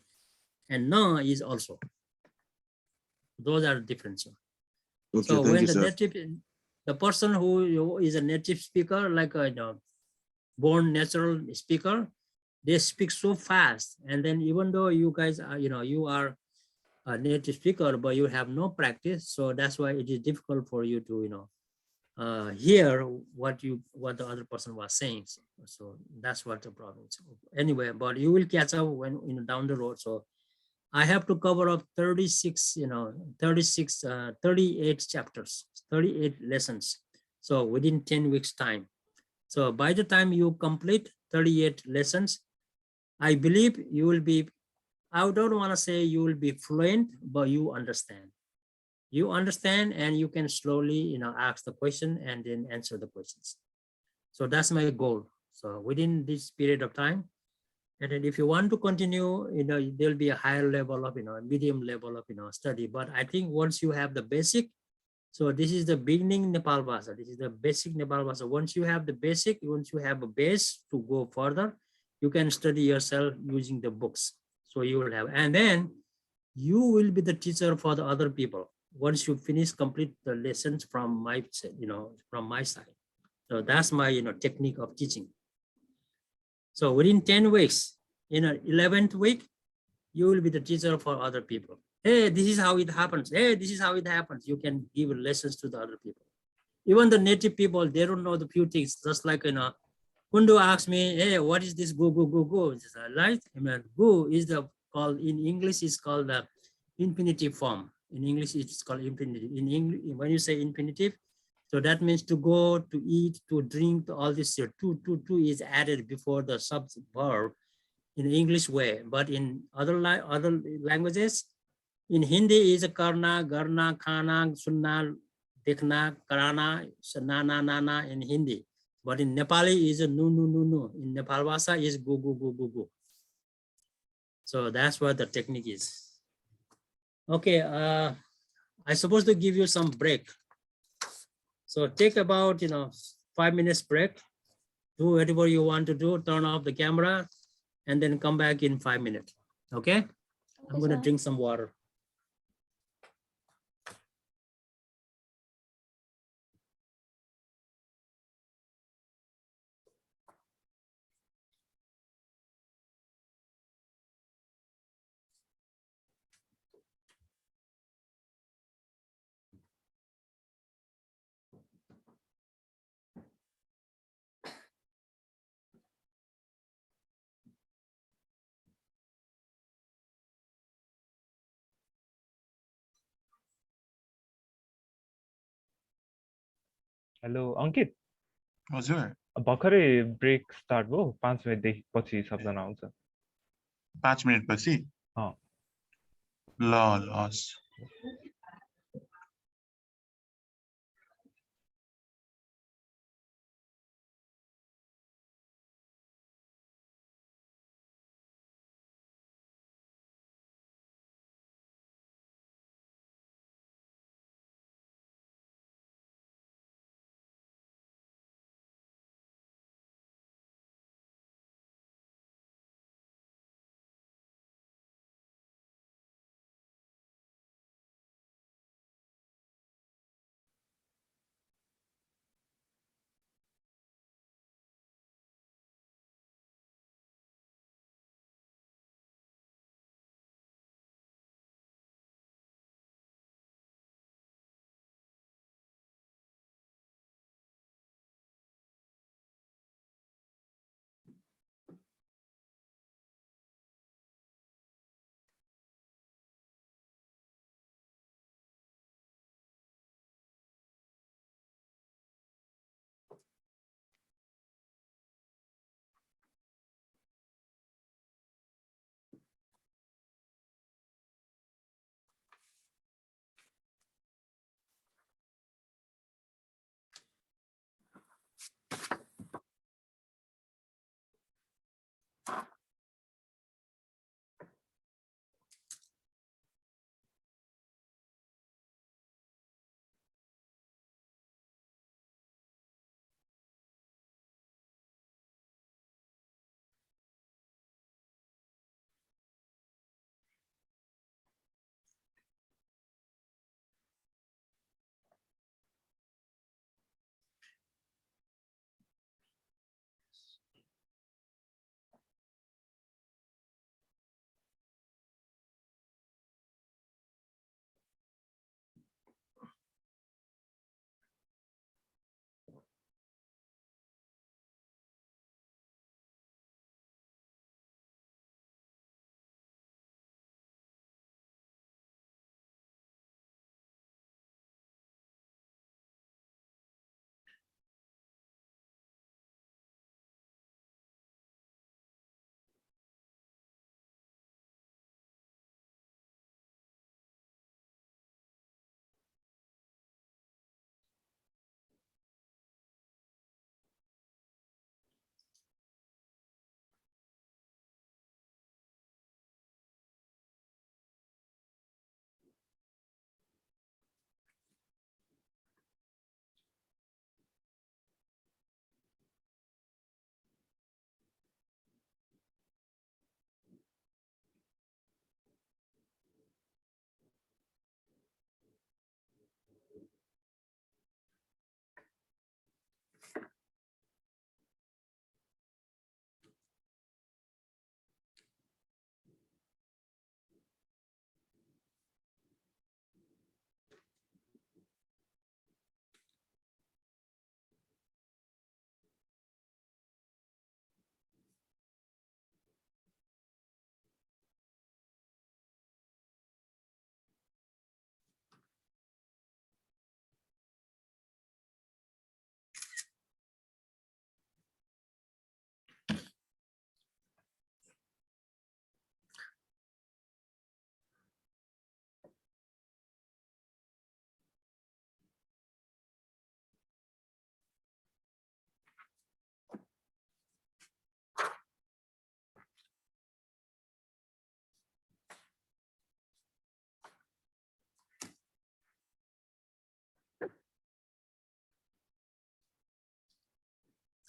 A: and no is also. Those are the different.
B: Okay,
A: So
B: thank
A: when
B: you,
A: the
B: sir.
A: native, the person who is a native speaker, like a born natural speaker, they speak so fast. And then even though you guys are, you are a native speaker, but you have no practice, so that's why it is difficult for you to, hear what the other person was saying. So that's what the problem is. Anyway, but you will catch up when down the road. So I have to cover up 36, 38 chapters, 38 lessons. So within 10 weeks time. So by the time you complete 38 lessons, I believe you will be, I don't want to say you will be fluent, but you understand. You understand, and you can slowly, ask the question and then answer the questions. So that's my goal. So within this period of time, and then if you want to continue, there'll be a higher level of, medium level of, study. But I think once you have the basic, so this is the beginning Nepalbhasa. This is the basic Nepalbhasa. Once you have the basic, once you have a base to go further, you can study yourself using the books. So you will have, and then you will be the teacher for the other people once you finish complete the lessons from my from my side. So that's my technique of teaching. So within 10 weeks, in an 11th week, you will be the teacher for other people. Hey, this is how it happens. Hey, this is how it happens. You can give lessons to the other people. Even the native people, they don't know the few things. Just like, Kundu asked me, hey, what is this go, go, go, go? Right? I mean, go is the called, in English, is called the infinitive form. In English, it's called infinitive. In English, when you say infinitive, so that means to go, to eat, to drink, to all this here. To is added before the subverb in English way. But in other languages, in Hindi is a karna, garna, khana, sunna, dekhna, karana, nana, nana in Hindi. But in Nepali is a nu, nu, nu, nu. In Nepalbhasa is go, go, go, go, go. So that's what the technique is. Okay, I'm supposed to give you some break. So take about 5 minutes break. Do whatever you want to do. Turn off the camera, and then come back in 5 minutes. Okay? I'm gonna drink some water.
D: Hello Ankit
C: हजुर
D: भर्खरै break start भयो 5 मिनेटदेखि पछि सबजना आउँछ
C: 5 minute पछि ल हस्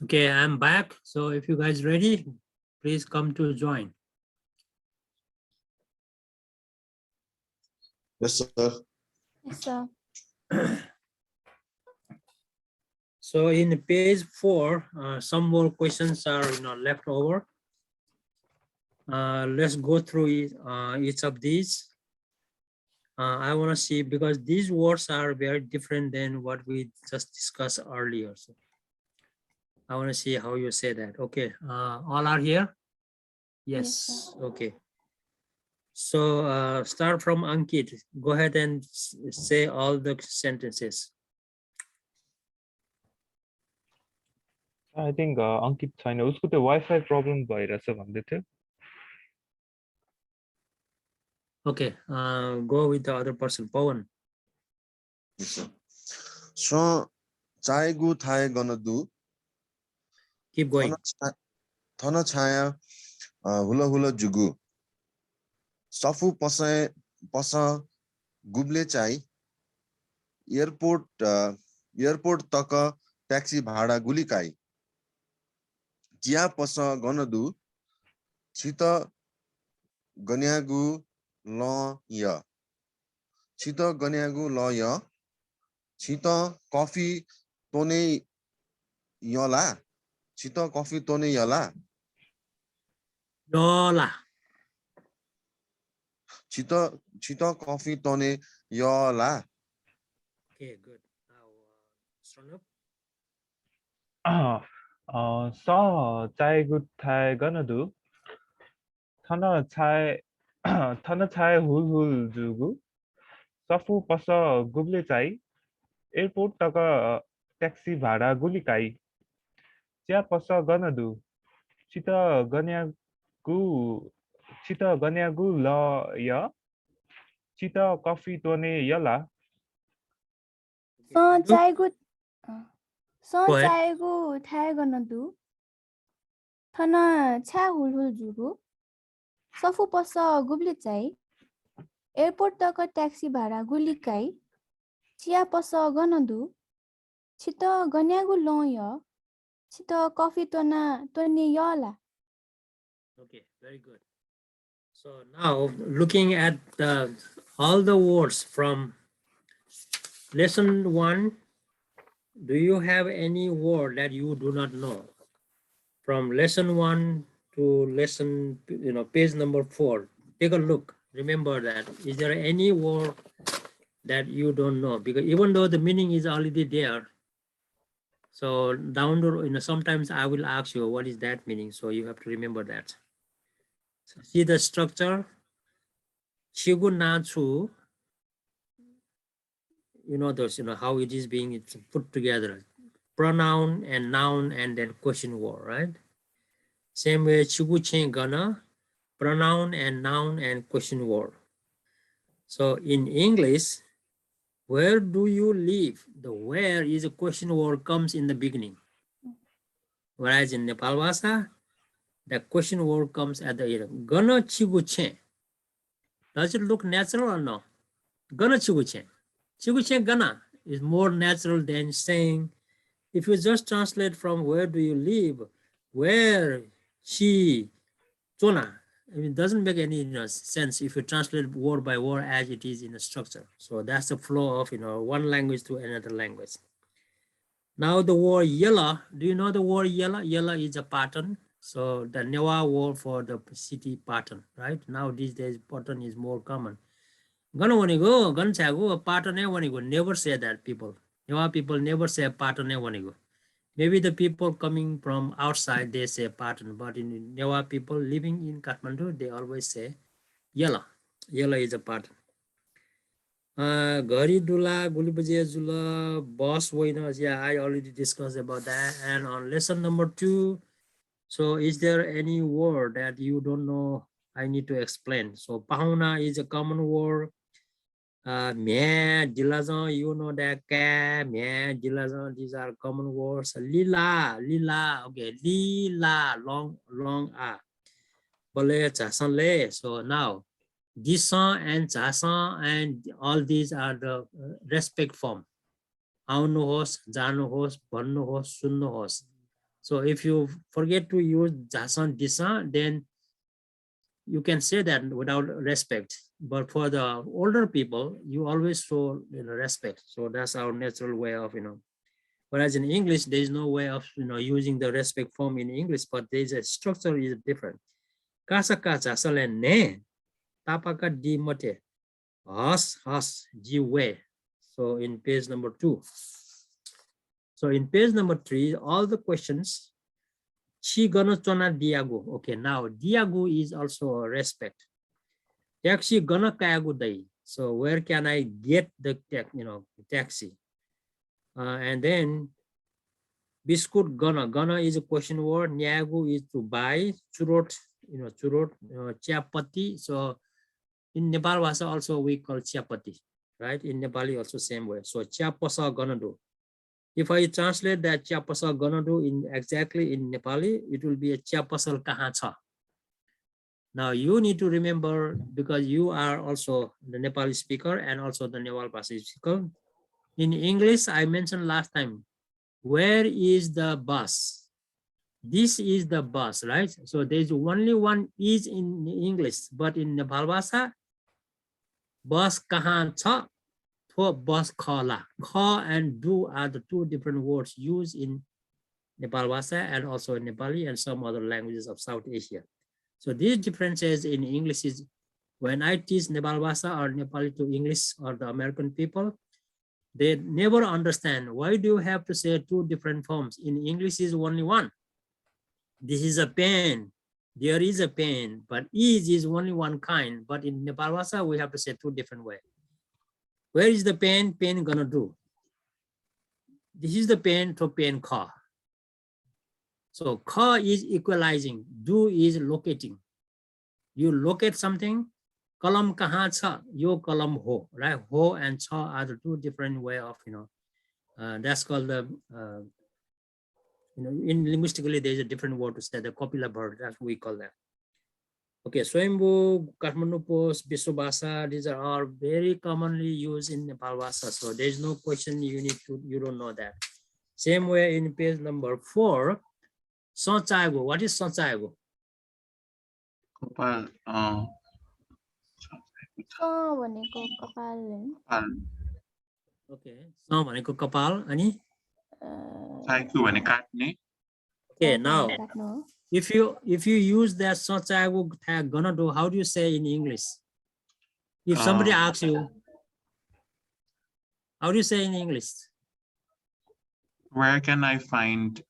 A: Okay, I'm back. So if you guys ready, please come to join.
B: Yes, sir.
E: Yes, sir.
A: So in page 4, some more questions are left over. Let's go through each of these. I want to see, because these words are very different than what we just discussed earlier. So I want to see how you say that. Okay, all are here? Yes,
E: Yes,
A: okay. So start from Ankit. Go ahead and say all the sentences.
D: I think अंकित छैन उसको त्यो wifi problem भइरहेछ भन्दै थियो
A: Okay, go with the other person, Pawan.
B: Yes, sir. So, chaigu thai gonna do.
A: Keep going.
B: Thana chaya hula hula jugu. Safu pasa guble chai. Airport taka taxi bhada guli kai. Jia pasa gonna do. Chita ganyagu law ya. Chita ganyagu law ya. Chita coffee tone yola. Chita coffee tone yola.
A: Yola.
B: Chita coffee tone yola.
A: Okay, good. Now, Sranav.
D: स चाहेको थाय गर्न दु थन छाए हुल हुल जुगु सफु पस गुब्ले चाइ airport तक ट्याक्सी भाडा गुली काई चिया पस गर्न दु चित गन्यागु ल य चित कफी तोने यला
A: Okay, Andrew? Go ahead.
E: चाहेको थाय गर्न दु थन छ्या हुलहुल जुगु सफु पस गुब्ले चाइ एयरपोर्ट तक ट्याक्सी भाडा गुलिकाई चिया पस गर्न दु छित गन्यागु लय छित कफी तोने यला.
A: Okay, very good. So now looking at all the words from lesson 1, do you have any word that you do not know? From lesson 1 to lesson, page number 4, take a look. Remember that. Is there any word that you don't know? Because even though the meaning is already there, so down the, sometimes I will ask you what is that meaning. So you have to remember that. So see the structure. Chigu Natsu, those, how it is being put together. Pronoun and noun and then question word, right? Same way, Chigu Chen Gana, pronoun and noun and question word. So in English, where do you live? The where is a question word comes in the beginning. Whereas in Nepalbhasa, the question word comes at the end. Gana Chigu Chen. Does it look natural or no? Gana Chigu Chen. Chigu Chen Gana is more natural than saying, if you just translate from where do you live, where she, Chona, it doesn't make any sense if you translate word by word as it is in the structure. So that's the flow of one language to another language. Now the word yella, do you know the word yella? Yella is a pattern. So the Newa word for the city pattern, right? Now these days pattern is more common. Gana wanigo, ganchago, pattern wanigo. Never say that people. Newa people never say pattern wanigo. Maybe the people coming from outside, they say pattern, but in Newa people living in Kathmandu, they always say yella. Yella is a pattern. Gari Dula, Gulibaje Zula, boss Wainas, yeah, I already discussed about that. And on lesson number 2, so is there any word that you don't know I need to explain? So Pahuna is a common word. Meh, Dilazan, you know that ka, meh, Dilazan, these are common words. Lila, okay, lila, long a. Bale chasan le. So now, disan and chasan and all these are the respect form. Aunu hos, janu hos, bhannu hos, sunnu hos. So if you forget to use jasan disa, then you can say that without respect. But for the older people, you always show respect. So that's our natural way of, whereas in English, there is no way of, using the respect form in English, but there's a structure is different. Kasa kasa salen ne, tapaka di mote, has jiwe. So in page number 2. So in page number 3, all the questions, chi gana chona diago. Okay, now diago is also a respect. Taxi gana kayago dai. So where can I get the taxi? And then biscuit gana is a question word. Nyago is to buy. Churot, chiapati. So in Nepal Bhasa also we call chiapati, right? In Nepali also same way. So chiapasa gonna do. If I translate that chiapasa gonna do in exactly in Nepali, it will be a chiapasal kahan cha. Now you need to remember, because you are also the Nepali speaker and also the Nepal Bhasa speaker. In English, I mentioned last time, where is the bus? This is the bus, right? So there's only one is in English, but in Nepal Bhasa, bus kahan cha, for bus khala. Kha and do are the two different words used in Nepal Bhasa and also in Nepali and some other languages of South Asia. So these differences in English is when I teach Nepal Bhasa or Nepali to English or the American people, they never understand why do you have to say two different forms. In English is only one. This is a pen. There is a pen, but is only one kind. But in Nepal Bhasa, we have to say two different ways. Where is the pen? Pen gonna do. This is the pen to pen kha. So kha is equalizing. Do is locating. You locate something. Kalam kahan cha, yo kalam ho, right? Ho and cha are the two different way of, that's called the, in linguistically, there's a different word to say the copula verb, that's what we call that. Okay, Swayambhu, Kathmandu Post, Biswabhasa, these are all very commonly used in Nepal Bhasa. So there's no question you don't know that. Same way in page number 4, Sanchaigo. What is Sanchaigo?
C: Kapal,
E: भनेको कपाल हैन
A: Okay, so भनेको कपाल अनि
C: Saiku भने काट्ने.
A: okay, now
E: काट्नु हो
A: if you use that Sanchaigo tag gonna do, how do you say in English? If somebody asks you, how do you say in English?
C: Where can I find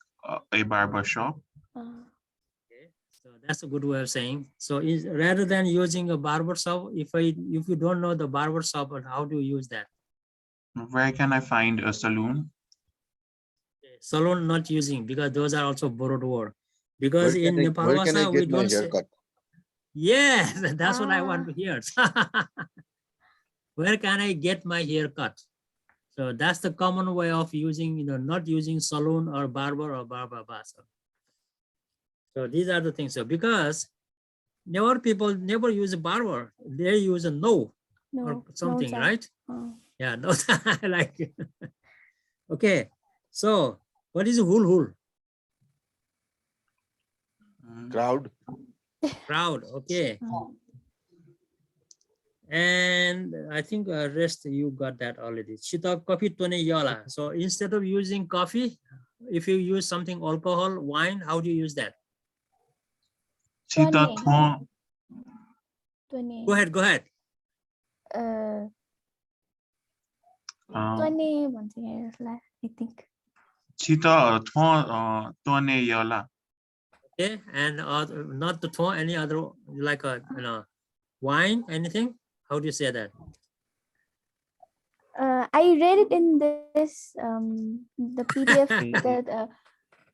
C: a barber shop?
A: Okay, so that's a good way of saying. So rather than using a barber shop, if you don't know the barber shop, how do you use that?
C: Where can I find a saloon?
A: Okay, salon not using, because those are also borrowed word. Because
B: Where
A: in
B: can I-
A: Nepal
B: where can I
A: Bhasa, we
B: get my
A: don't say.
B: haircut?
A: Yes, that's what I want to hear. Where can I get my hair cut? So that's the common way of using, not using salon or barber or barber basa. So these are the things. So because never people never use a barber, they use a no or something,
E: no
A: right? Yeah, no, I like it. Okay, so what is hul hul?
B: Crowd.
A: Crowd, okay. And I think rest you got that already. Chita coffee tone yala. So instead of using coffee, if you use something alcohol, wine, how do you use that?
C: Chita thon.
A: Go ahead, go ahead.
E: Twane भन्छ यसलाई I think.
C: Chita thon tone yala.
A: Okay, and not to throw any other like a wine, anything. How do you say that?
E: I read it in this the PDF that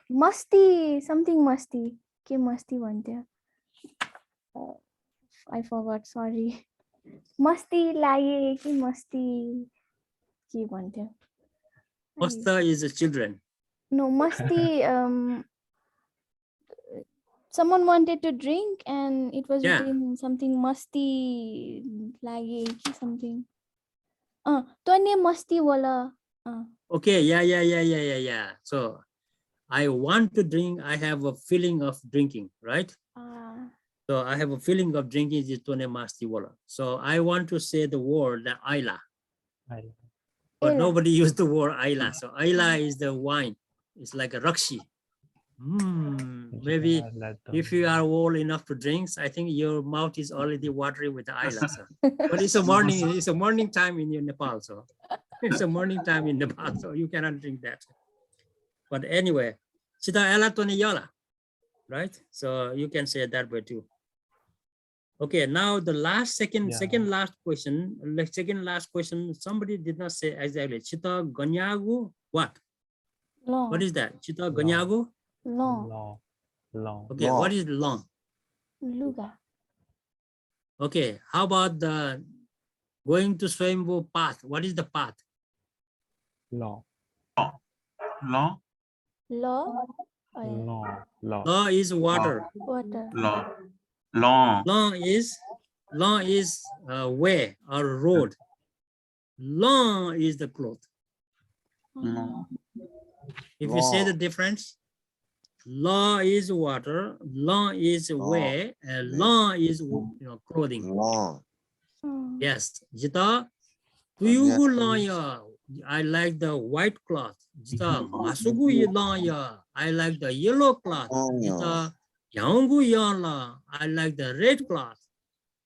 E: musty something musty के musty भन्थ्यो I forgot, sorry. Musty लागे कि musty के भन्थ्यो
A: Masta is the children.
E: No, musty someone wanted to drink and it was written something musty lage ki something twane musty wala
A: Okay, yeah. So I want to drink, I have a feeling of drinking, right? So I have a feeling of drinking is tone masti wala. So I want to say the word that Aila, but nobody used the word Aila. So Aila is the wine. It's like a Rakshi. Maybe if you are old enough to drink, I think your mouth is already watery with the Aila. So. But it's a morning time in Nepal. So it's a morning time in Nepal. So you cannot drink that. But anyway, Chita Ela Tony Yala, right? So you can say it that way too. Okay, now the second last question, somebody did not say exactly. Chita Ganyagu, what?
E: Long.
A: What is that? Chita Ganyagu?
E: Long.
A: Okay, what is long?
E: Luga.
A: Okay, how about the going to Swayambhu path? What is the path?
D: Law.
C: Law.
E: Law.
A: Law is water.
E: Water.
C: Law. Law.
A: Law is way or road. Law is the cloth. If you say the difference, law is water, law is way, and law is clothing.
B: Law.
A: Yes, Jita, do you go law? I like the white cloth. Jita, masugu law. I like the yellow cloth. Jita, yangu yala. I like the red cloth.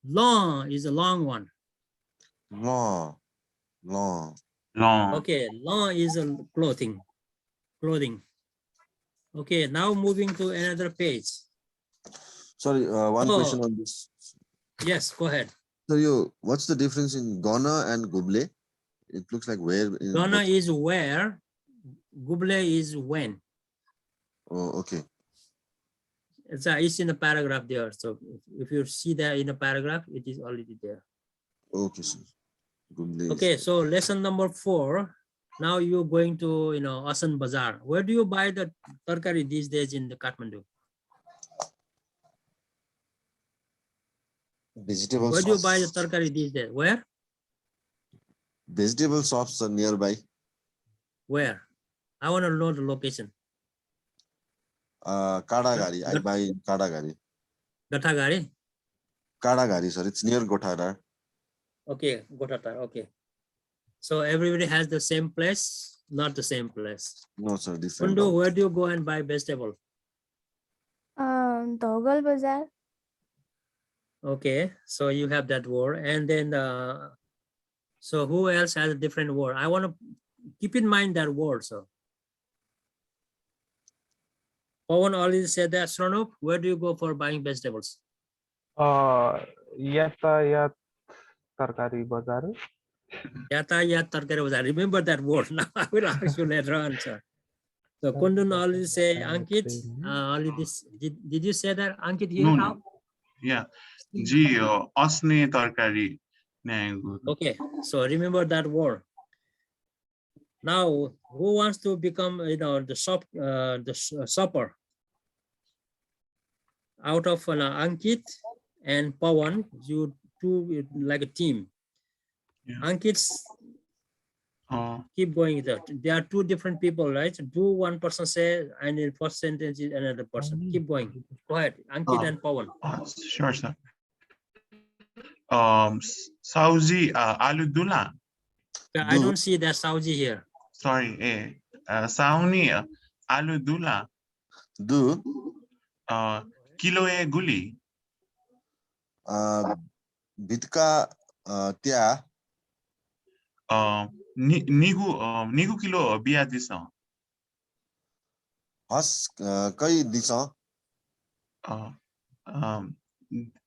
A: Law is a long one.
B: Law.
A: Okay, law is a clothing. Okay, now moving to another page.
B: Sorry, one question on this.
A: Yes, go ahead.
B: So what's the difference in Gona and Guble? It looks like where.
A: Gona is where, Guble is when.
B: Oh, okay.
A: It's in the paragraph there. So if you see that in the paragraph, it is already there.
B: Okay, sir.
A: Okay, so lesson number 4. Now you're going to, Asan Bazaar. Where do you buy the tarkari these days in the Kathmandu?
B: Vegetable
A: Where
B: shops.
A: do you buy the tarkari these days? Where?
B: Vegetable shops are nearby.
A: Where? I want to know the location.
B: Kadagari. I buy in Kadagari.
A: Gathagari?
B: Kadagari, sir. It's near Gothara.
A: Okay, Gothara. Okay. So everybody has the same place, not the same place.
B: No, sir. Different.
A: Kundu, where do you go and buy vegetable?
E: Dogal Bazaar.
A: Okay, so you have that word. And then, so who else has a different word? I want to keep in mind that word. So, Pawan already said that. Sranop, where do you go for buying vegetables?
D: Yatayat Tarkari Bazar.
A: Yatayat Tarkari Bazar. Remember that word. Now I will ask you later on, sir. So Kundun already say Ankit. Did you say that Ankit here?
C: No. Yeah. Ji asne tarkari.
A: Okay, so remember that word. Now, who wants to become, the shopper? Out of Ankit and Pawan, you two like a team.
C: Yeah.
A: Ankit's keep going there. There are two different people, right? Do one person say, and in first sentence is another person. Keep going. Go ahead, Ankit and Pawan.
C: Sure, sir. Sauji Aludula.
A: I don't see that Sauji here.
C: Sorry, Sauni Aludula.
B: Do.
C: Kilo e guli.
B: Bitka tia.
C: Nigu kilo biya disa.
B: Has kai disa.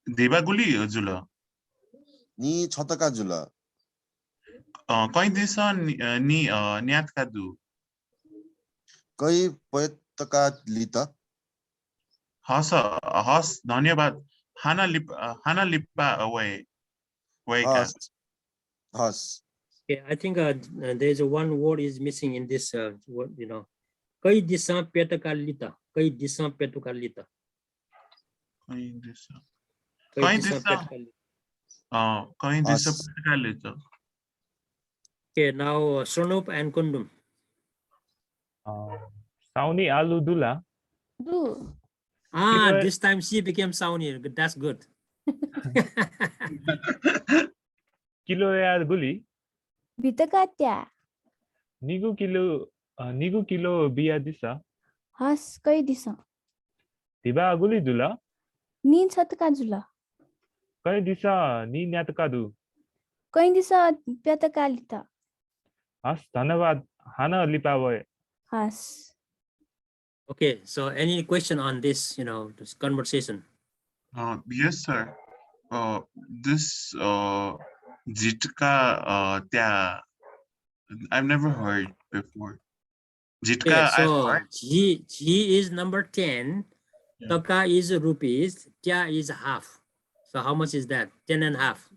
C: Deba guli jula.
B: Ni chotaka jula.
C: Kai disa ni niat kadu.
B: Kai poetaka lita.
C: Has dhanyabad. Hana lipa away.
B: Has.
A: Okay, I think there's one word is missing in this word, Kai disa petakalita. Kai disa petakalita.
C: Kai disa.
A: Kai disa petakalita.
C: Kai disa petakalita.
A: Okay, now Sranop and Kundum.
D: Sauni alu dula.
E: Du.
A: Ah,
D: Kilo-
A: this time she became Sauni. That's good.
D: Kilo ya guli.
E: Bitakatya.
D: Nigu kilo biya disa.
E: Has kay disa.
D: Tiba guli dula.
E: Ni chatka jula.
D: Kay disa ni nyatkadu.
E: Kay disa pyatakalita.
D: Has dhanabad hana lipawe.
E: Has.
A: Okay, so any question on this, this conversation?
C: Yes, sir. This Jitka, I've never heard before. Jitka,
A: Okay,
C: I've
A: so
C: heard.
A: G is number 10,
C: Yeah.
A: Taka is rupees, Tya is half. So how much is that? 10 and half.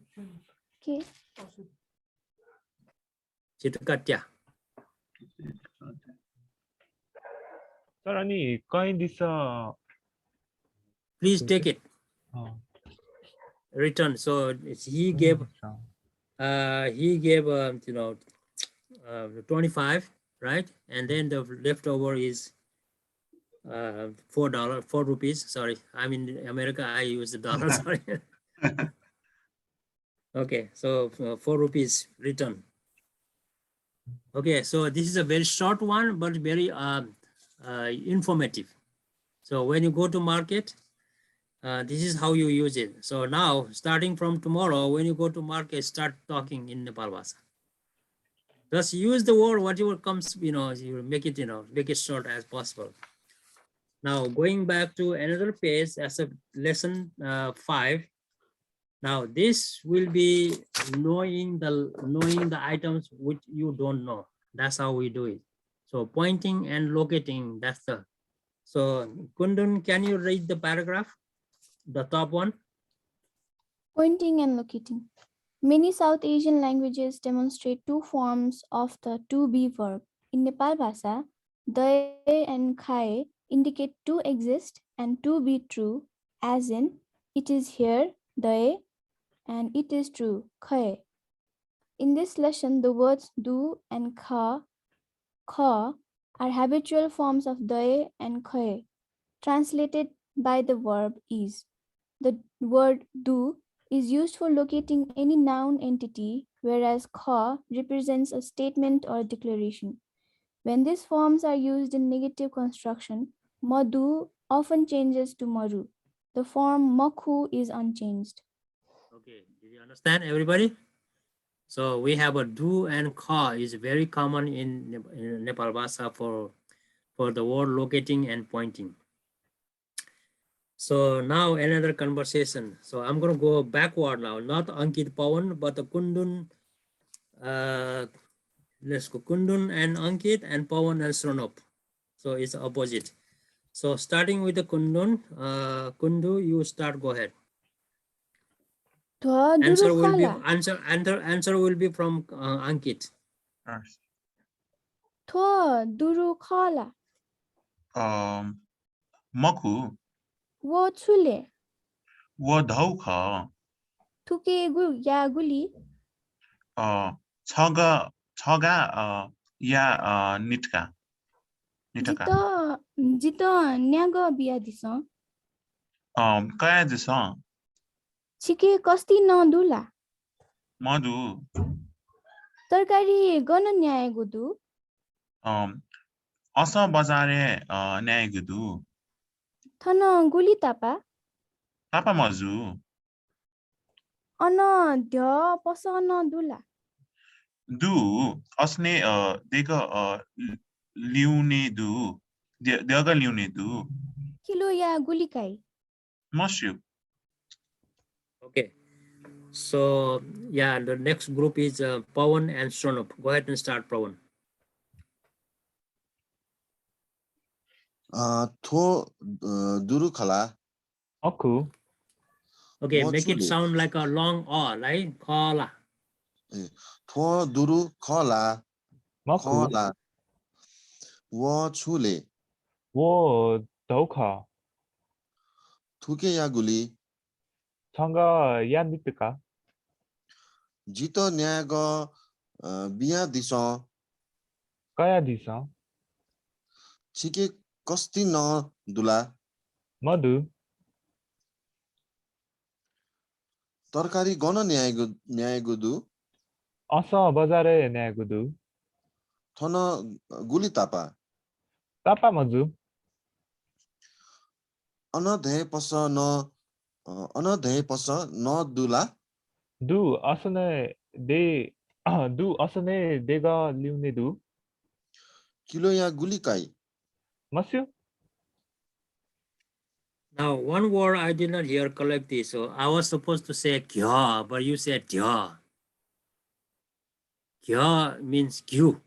E: Okay.
A: Jitka Tya.
D: Sir, ani kay disa.
A: Please take it. Return. So he gave 25, right? And then the leftover is $4, 4 rupees. Sorry, I'm in America. I use the dollar. Sorry. Okay, so 4 rupees return. Okay, so this is a very short one, but very informative. So when you go to market, this is how you use it. So now, starting from tomorrow, when you go to market, start talking in Nepalbhasa. Just use the word, whatever comes, you make it, make it short as possible. Now, going back to another page as a lesson 5. Now, this will be knowing the items which you don't know. That's how we do it. So pointing and locating, that's the. So Kundun, can you read the paragraph? The top one.
E: Pointing and locating. Many South Asian languages demonstrate two forms of the to be verb. In Nepalbhasa, Daya and Khae indicate to exist and to be true, as in, it is here, Daya, and it is true, Khae. In this lesson, the words do and kha are habitual forms of Daya and Khae, translated by the verb is. The word do is used for locating any noun entity, whereas kha represents a statement or declaration. When these forms are used in negative construction, madu often changes to maru. The form makhu is unchanged.
A: Okay, did you understand, everybody? So we have a do and ka is very common in Nepalbhasa for the word locating and pointing. So now another conversation. So I'm going to go backward now, not Ankit Pawan, but the Kundun. Let's go Kundun and Ankit and Pawan and Sronop. So it's opposite. So starting with the Kundun, Kundu, you start, go ahead. Answer will be from Ankit.
E: Duru khala.
C: Maku,
E: Wo chule.
C: wo dhauka,
E: Tuke ya guli.
C: chaga, ya nitaka.
E: Jita nyaga biya disa.
C: Kaya disa,
E: Chike kasti na dula.
C: madu,
E: तरकारी गर्न न्याएको दु
C: asa bazare न्यायगुदु,
E: थन गुली तापा
C: tapa mazu,
E: अन ध्य पस न दुला
C: du, asne dega liune du, dega liune du,
E: kilo या गुलिकाई
C: mashu.
A: Okay. So yeah, the next group is Pawan and Shronop. Go ahead and start, Pawan.
B: Tho duru khala.
D: Aku.
A: Okay,
B: Wo
A: make it
B: chule.
A: sound like a long O, right? Kala.
B: Tho duru khala.
D: Maku.
B: Khala. Wo chule.
D: Wo dhauka.
B: Thuke ya guli.
D: Changa ya nitaka.
B: Jito nyago biya disa.
D: Kaya disa.
B: छिके कस्ती न दुला
D: मधु
B: तरकारी gun न्यायगु दु
D: अस बजारे न्यागुदु
B: थन गुली तापा
D: तापा मजु
B: अनधे पस न दुला
D: दु असने दे दु असने देगा लिउने दु
B: किलो या गुली काई
D: मस्यो
A: Now, one word I did not hear correctly, so I was supposed to say kya, but you said kya. Kya means Q.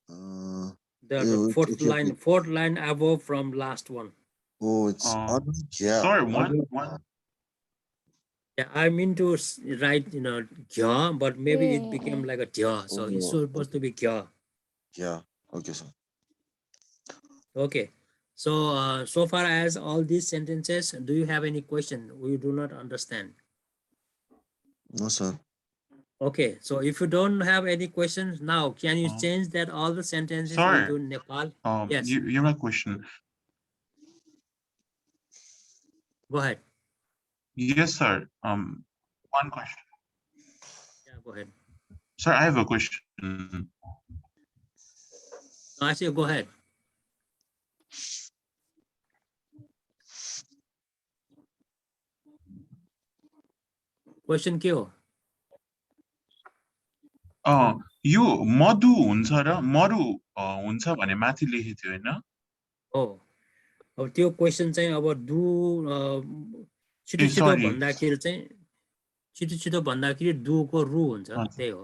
A: The fourth line above from last one.
B: Oh, it's yeah.
C: Sorry, one.
A: Yeah, I mean to write, kya, but maybe it became like a kya. So it's supposed to be kya.
B: Yeah. Okay, sir.
A: Okay. So so far as all these sentences, do you have any question? We do not understand.
B: No, sir.
A: Okay, so if you don't have any questions now, can you change that all the sentences
C: Sorry.
A: into Nepal? Yes.
C: You have a question.
A: Go ahead.
C: Yes, sir. One question.
A: Yeah, go ahead.
C: Sir, I have a question.
A: No, I say go ahead. Question के हो?
C: यो मधु हुन्छ र मरु हुन्छ भने माथि लेखेको थियो हैन?
A: हो. अब त्यो क्वेशन चाहिँ अब छिटो भन्दाखेरि चाहिँ छिटो भन्दाखेरि दुको रु हुन्छ त्यही हो.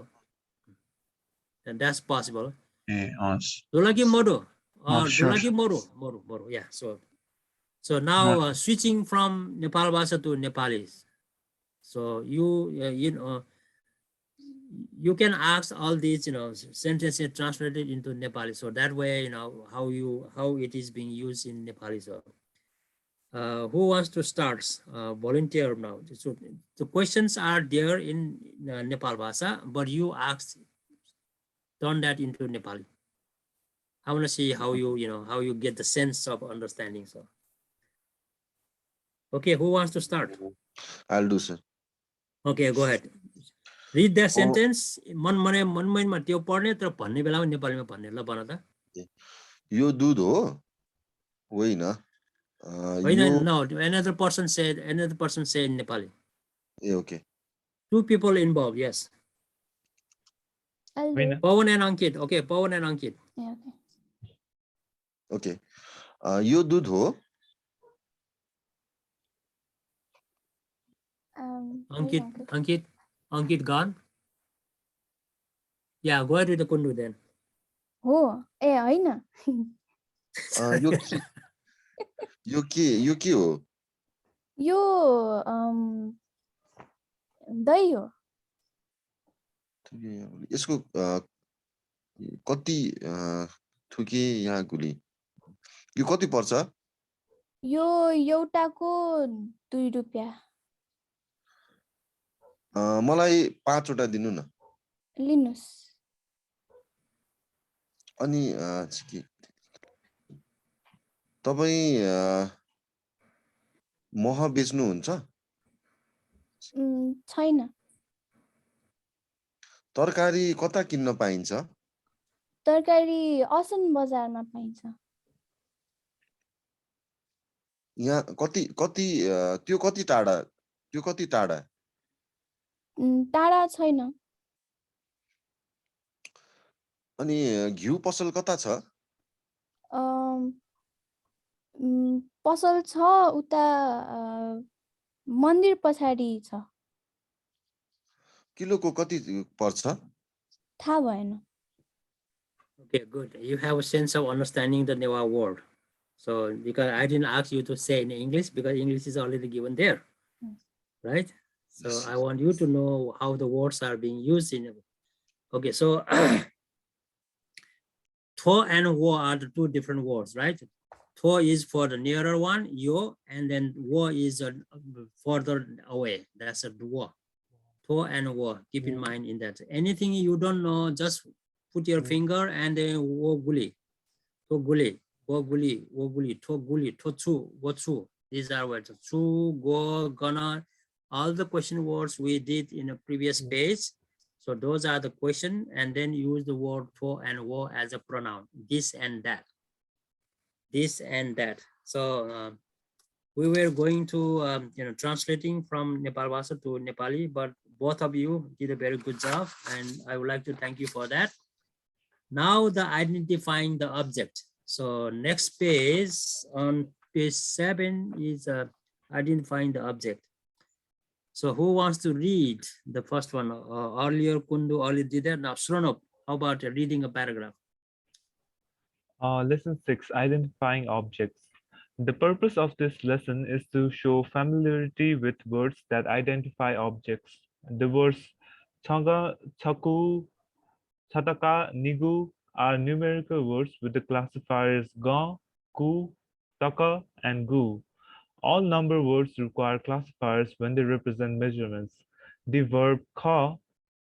A: And that's possible. Dulagi moru. Dulagi moru. Yeah. So now switching from Nepalbhasa to Nepalese. So you can ask all these sentences translated into Nepali. So that way how it is being used in Nepali. So who wants to start? Volunteer now. So the questions are there in Nepalbhasa, but you turn that into Nepali. I want to see how how you get the sense of understanding. So, okay, who wants to start?
B: I'll do, sir.
A: Okay, go ahead. Read the sentence. मनमैनमा त्यो पढ्ने तर भन्ने बेलामा नेपालीमा भन्ने ल भन त.
B: यो दूध हो होइन.
A: No, another person said in Nepali.
B: Okay.
A: Two people involved, yes. Pawan and Ankit. Okay, Pawan and Ankit.
E: Yeah,
B: okay. यो दूध हो.
A: Ankit gone? Yeah, go ahead with the kundu then.
E: हो ए हैन.
B: यो के हो?
E: यो दही हो.
B: यसको कति थुके यहाँ गुली? यो कति पर्छ?
E: यो एउटाको 2 रुपैयाँ.
B: मलाई 5 वटा दिनु न.
E: लिनुस्.
B: अनि तपाई मह बेच्नु हुन्छ?
E: छैन.
B: तरकारी कता किन्न पाइन्छ?
E: तरकारी असन बजारमा पाइन्छ.
B: यहाँ त्यो कति टाढा?
E: टाढा छैन.
B: अनि घिउ पसल कता छ?
E: पसल छ उता मन्दिर पछाडी छ.
B: किलोको कति पर्छ?
E: थाहा भएन.
A: Okay, good. You have a sense of understanding the Newa word. So because I didn't ask you to say in English because English is already given there, right? So I want you to know how the words are being used in. Okay, so Tho and Wo are the two different words, right? Tho is for the nearer one, yo, and then Wo is further away. That's a Wo. Tho and Wo. Keep in mind in that. Anything you don't know, just put your finger and then Wo guli. Toguli, Goguli, Woguli, Toguli, Totsu, Wotsu. These are words. Tsu, go, gonna. All the question words we did in a previous page. So those are the question, and then use the word for and wo as a pronoun. This and that. This and that. So we were going to translating from Nepalbhasa to Nepali, but both of you did a very good job, and I would like to thank you for that. Now the identifying the object. So next page, on page 7 is identifying the object. So who wants to read the first one? Earlier Kundu already did that. Now Shronop, how about reading a paragraph?
D: Lesson 6, identifying objects. The purpose of this lesson is to show familiarity with words that identify objects. The words changa, chaku, chataka, nigu are numerical words with the classifiers ga, ku, taka, and gu. All number words require classifiers when they represent measurements. The verb ka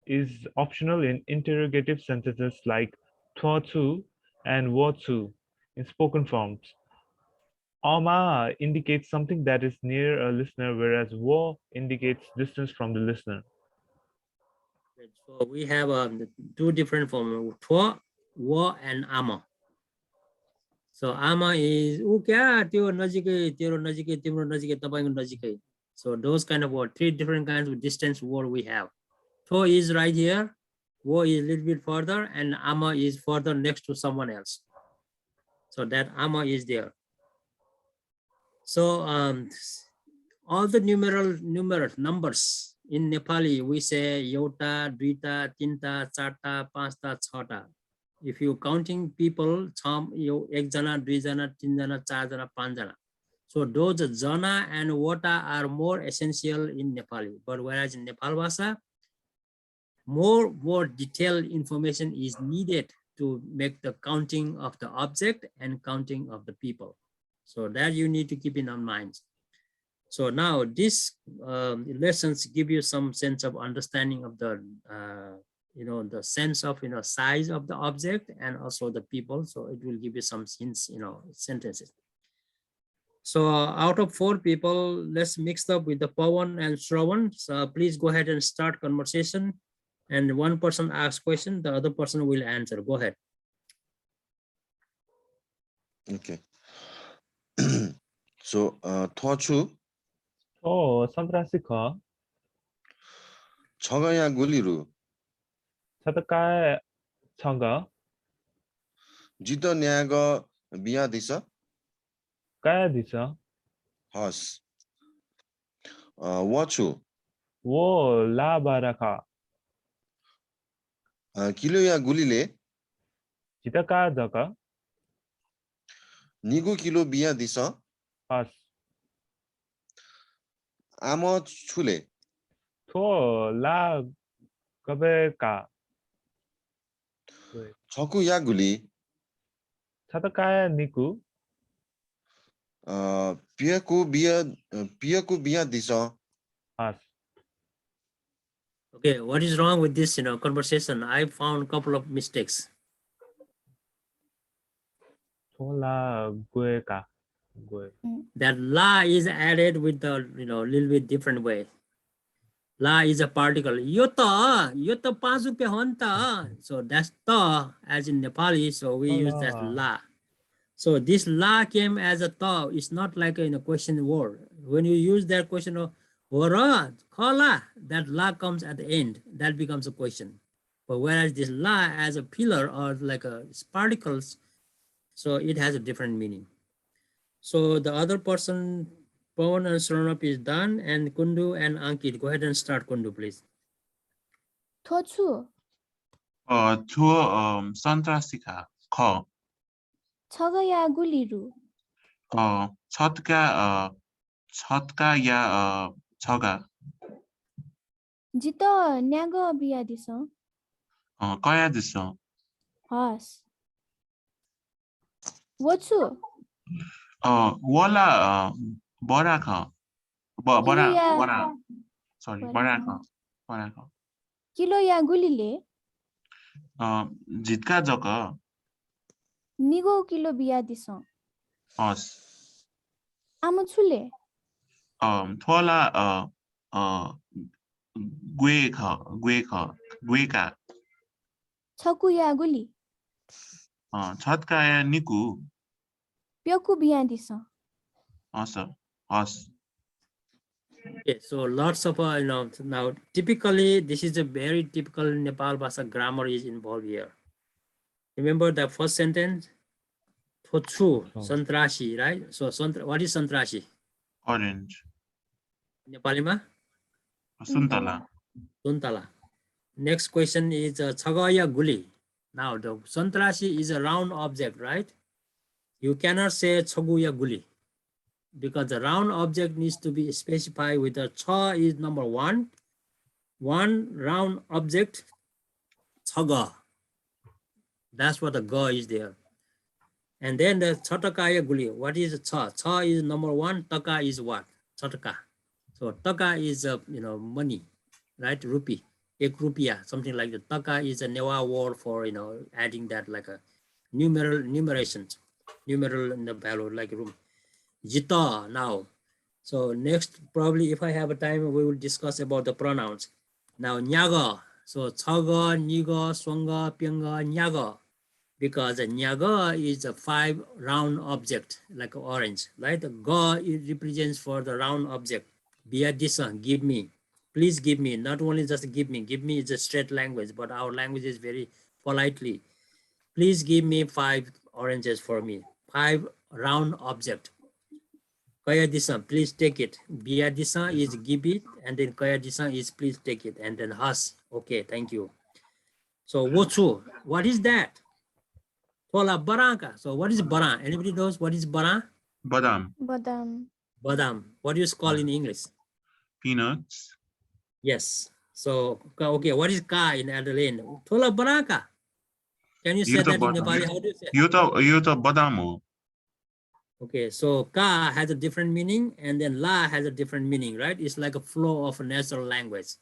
D: is optional in interrogative sentences like tuatu and watu in spoken forms. Ama indicates something that is near a listener, whereas wo indicates distance from the listener.
A: So we have two different forms, twa, wo, and ama. So ama is tiro najikai, timro najikai, tapaingo najikai. So those kind of words, three different kinds of distance word we have. To is right here, wo is a little bit further, and ama is further next to someone else. So that ama is there. So all the numerals numbers in Nepali, we say yota, duita, tinta, charta, panchta, chhata. If you counting people, ekjana, duijana, tinjana, charjana, panjana. So those jana and wota are more essential in Nepali. But whereas in Nepalbhasa, more detailed information is needed to make the counting of the object and counting of the people. So that you need to keep in mind. So now these lessons give you some sense of understanding of the, the sense of, size of the object and also the people. So it will give you some hints, sentences. So out of 4 people, let's mix up with the Pawan and Shravan. So please go ahead and start conversation. And one person asks question, the other person will answer. Go ahead.
B: Okay. So, Thochu.
D: Oh, Santrasika.
B: Chagaya guliru.
D: Sataka changa.
B: Jita nyaga biya disa.
D: Kaya disa.
B: Has. Wachu.
D: Wo la baraka.
B: Kilo ya gulile.
D: Jitaka jaka.
B: Nigu kilo biya disa.
D: Has.
B: Amo chule.
D: To la kabeka.
B: Chaku ya guli.
D: Sataka niku.
B: Piyaku biya disa.
D: Has.
A: Okay, what is wrong with this, conversation? I found a couple of mistakes.
D: Tola gueka.
A: That la is added with the, little bit different way. La is a particle. Yota 5 rupiah honta. So that's ta as in Nepali. So we use that la. So this la came as a ta. It's not like in a question word. When you use that question of wara, kala, that la comes at the end. That becomes a question. But whereas this la as a pillar or like a particles, so it has a different meaning. So the other person, Pawan and Saranap is done, and Kundu and Ankit. Go ahead and start, Kundu, please.
E: Thochu.
C: Santrasika. Ko.
E: Chagaya guliru.
C: Chatka ya chaga.
E: Jita nyaga biya disa.
C: Kaya disa.
E: Has. Wachu.
C: Wala baraka. Bara. Sorry, baraka.
E: Kilo ya gulile.
C: Jitka jaka.
E: Nigo kilo biya dison.
C: Us.
E: Amo chule.
C: Thola Gueka.
E: Chakuya guli.
C: Chatkaya Niku.
E: Pyoku biya dison.
C: Us.
A: Okay, so lots of now typically this is a very typical Nepalbhasa grammar is involved here. Remember the first sentence? Thochu, Santrashi, right? So what is Santrashi?
C: Orange.
A: Nepalima?
C: Suntala.
A: Suntala. Next question is Chagaya Guli. Now the Santrashi is a round object, right? You cannot say Chaguya Guli because the round object needs to be specified with the cha is number one round object, chaga. That's what the ga is there. And then the chatakaya guli. What is cha? Cha is number one, taka is what? Chataka. So taka is money, right? Rupee, ek rupiah, something like that. Taka is a Newa word for adding that like a numeral in the value like room. Jita now. So next, probably if I have a time, we will discuss about the pronouns. Now nyaga. So chaga, niga, swanga, pyanga, nyaga. Because a nyaga is a 5 round object like orange, right? The ga it represents for the round object. Biadisa, give me. Please give me. Not only just give me. Give me is a straight language, but our language is very politely. Please give me 5 oranges for me. 5 round object. Kaya disa, please take it. Biya disa is give it, and then kaya disa is please take it, and then has. Okay, thank you. So wochu, what is that? Tola baranka. So what is baran? Anybody knows what is baran?
C: Badam.
E: Badam.
A: Badam. What do you call in English?
C: Peanuts.
A: Yes. So okay, what is ka in Adelaide? Tola baranka. Can you say that in Nepali? How do you say?
C: Yuta badamu.
A: Okay, so ka has a different meaning and then la has a different meaning, right? It's like a flow of a natural language.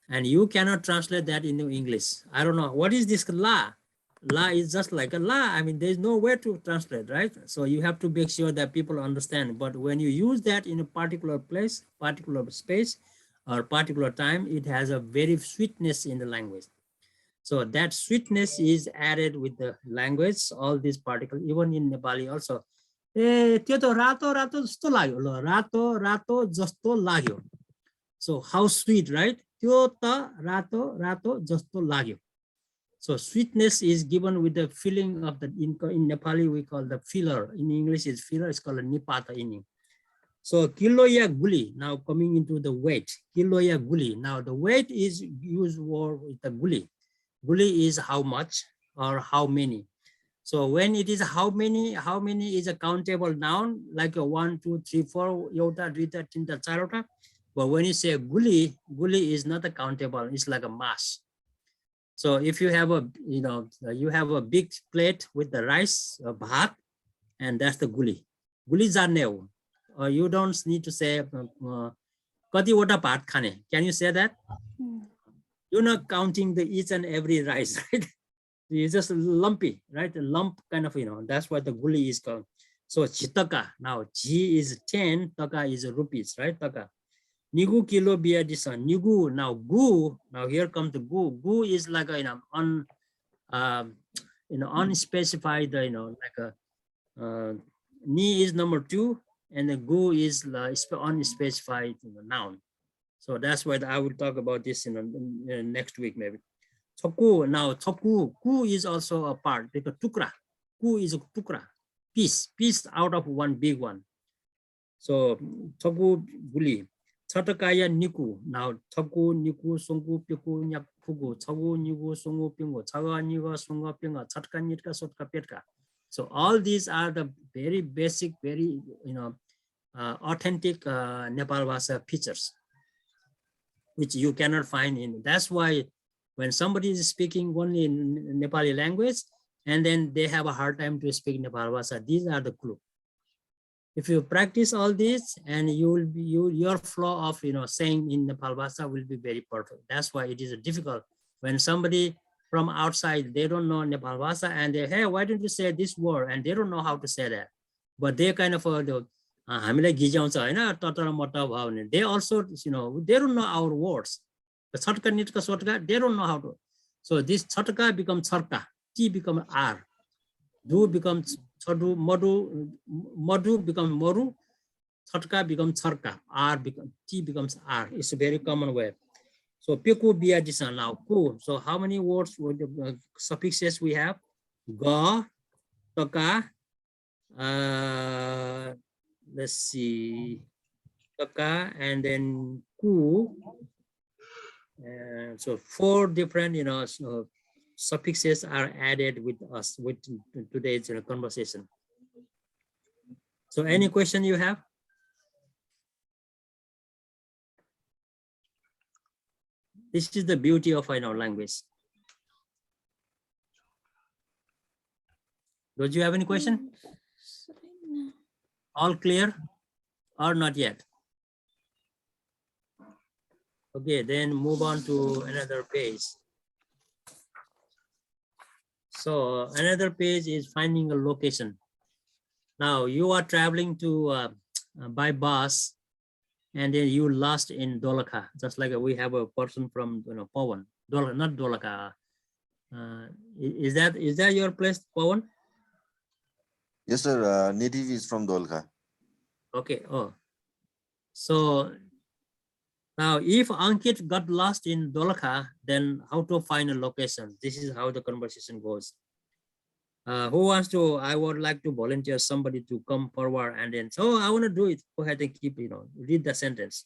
A: And you cannot translate that into English. I don't know. What is this la? La is just like a la. I mean, there's no way to translate, right? So you have to make sure that people understand. But when you use that in a particular place, particular space, or particular time, it has a very sweetness in the language. So that sweetness is added with the language, all these particles, even in Nepali also. त्यो त रातो रातो जस्तो लाग्यो ल रातो रातो जस्तो लाग्यो. So how sweet, right? त्यो त रातो रातो जस्तो लाग्यो. So sweetness is given with the feeling of the in Nepali we call the filler. In English is filler. It's called a nipata ini. So kiloya guli, now coming into the weight. Kiloya guli. Now the weight is used with the guli. Guli is how much or how many. So when it is how many is a countable noun, like a 1, 2, 3, 4, yota, drita, tinta, charota. But when you say guli, guli is not a countable, it's like a mass. So if you have you have a big plate with the rice, bhat, and that's the guli. Guli janeu. You don't need to say, kati wata bhat khane. Can you say that? You're not counting the each and every rice, right? It's just lumpy, right? A lump kind of, that's what the guli is called. So chitaka, now G is 10, taka is rupees, right? Taka. Nigu kilo biya disa. Nigu, now gu, now here comes the gu. Gu is like a, unspecified, like a, ni is number 2, and the gu is unspecified noun. So that's why I will talk about this in next week, maybe. Choku, now choku, ku is also a part, because tukra, ku is a tukra, piece out of one big one. So choku guli, chatakaya niku, now choku, niku, songu, piku, nyakugu, choku, niku, songu, pingu, chaga, niga, songa, pinga, chatka, nitka, sotka, petka. So all these are the very basic, very, authentic Nepalbhasa features, which you cannot find in. That's why when somebody is speaking only in Nepali language, and then they have a hard time to speak Nepalbhasa, these are the clue. If you practice all this, and your flow of saying in Nepalbhasa will be very perfect. That's why it is difficult when somebody from outside, they don't know Nepalbhasa, and they, hey, why don't you say this word? And they don't know how to say that. But they kind of हामीलाई गिजाउँछ हैन टटर मट भयो भने they also, you know, they don't know our words. The छटका निटका सोटका, they don't know how to. So this छटका becomes छर्का, T become R, do becomes छडु, मडु becomes Maru, छटका becomes छर्का, R becomes T becomes R. It's a very common way. So piku biajisa now ku. So how many words with the suffixes we have? Ga, taka, let's see, taka, and then ku. So 4 different, you know, so suffixes are added with us with today's conversation. So any question you have? This is the beauty of our language. Don't you have any question? All clear or not yet? Okay, then move on to another page. So another page is finding a location. Now you are traveling to by bus, and then you lost in Dolakha, just like we have a person from, you know, Pawan, not Dolakha. Is that your place, Pawan?
B: Yes, sir. Native is from Dolakha.
A: Okay. Oh, so now if Ankit got lost in Dolakha, then how to find a location? This is how the conversation goes. Who wants to? I would like to volunteer somebody to come forward, and then, so I want to do it. Go ahead and keep, you know, read the sentence.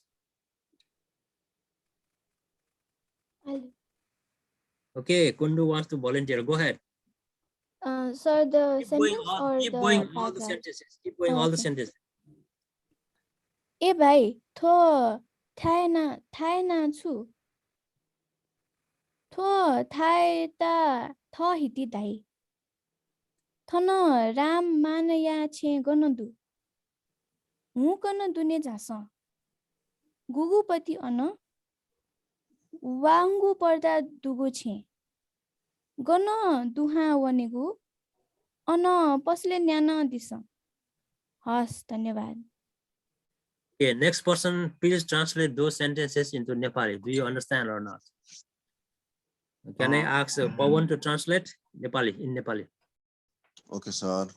A: Okay, Kundu wants to volunteer. Go ahead.
E: So the
A: Keep going
E: sentence
A: all,
E: or
A: keep
E: the
A: going all the
E: paragraph?
A: sentences. Keep going
E: Oh,
A: all the
E: okay.
A: sentences.
E: ए भाइ थो थाएना छु थो थाएता थ हिति दाइ थन राम मानया छे गनदु who कन दुने जास गुगुपति अन वांगु पर्दा दुगु छे गन दुहा वनेगु अन पसले न्यान दिस हस् धन्यवाद.
A: Okay, next person, please translate those sentences into Nepali. Do you understand or not? Can I ask Pawan to translate Nepali in Nepali?
B: Okay, sir.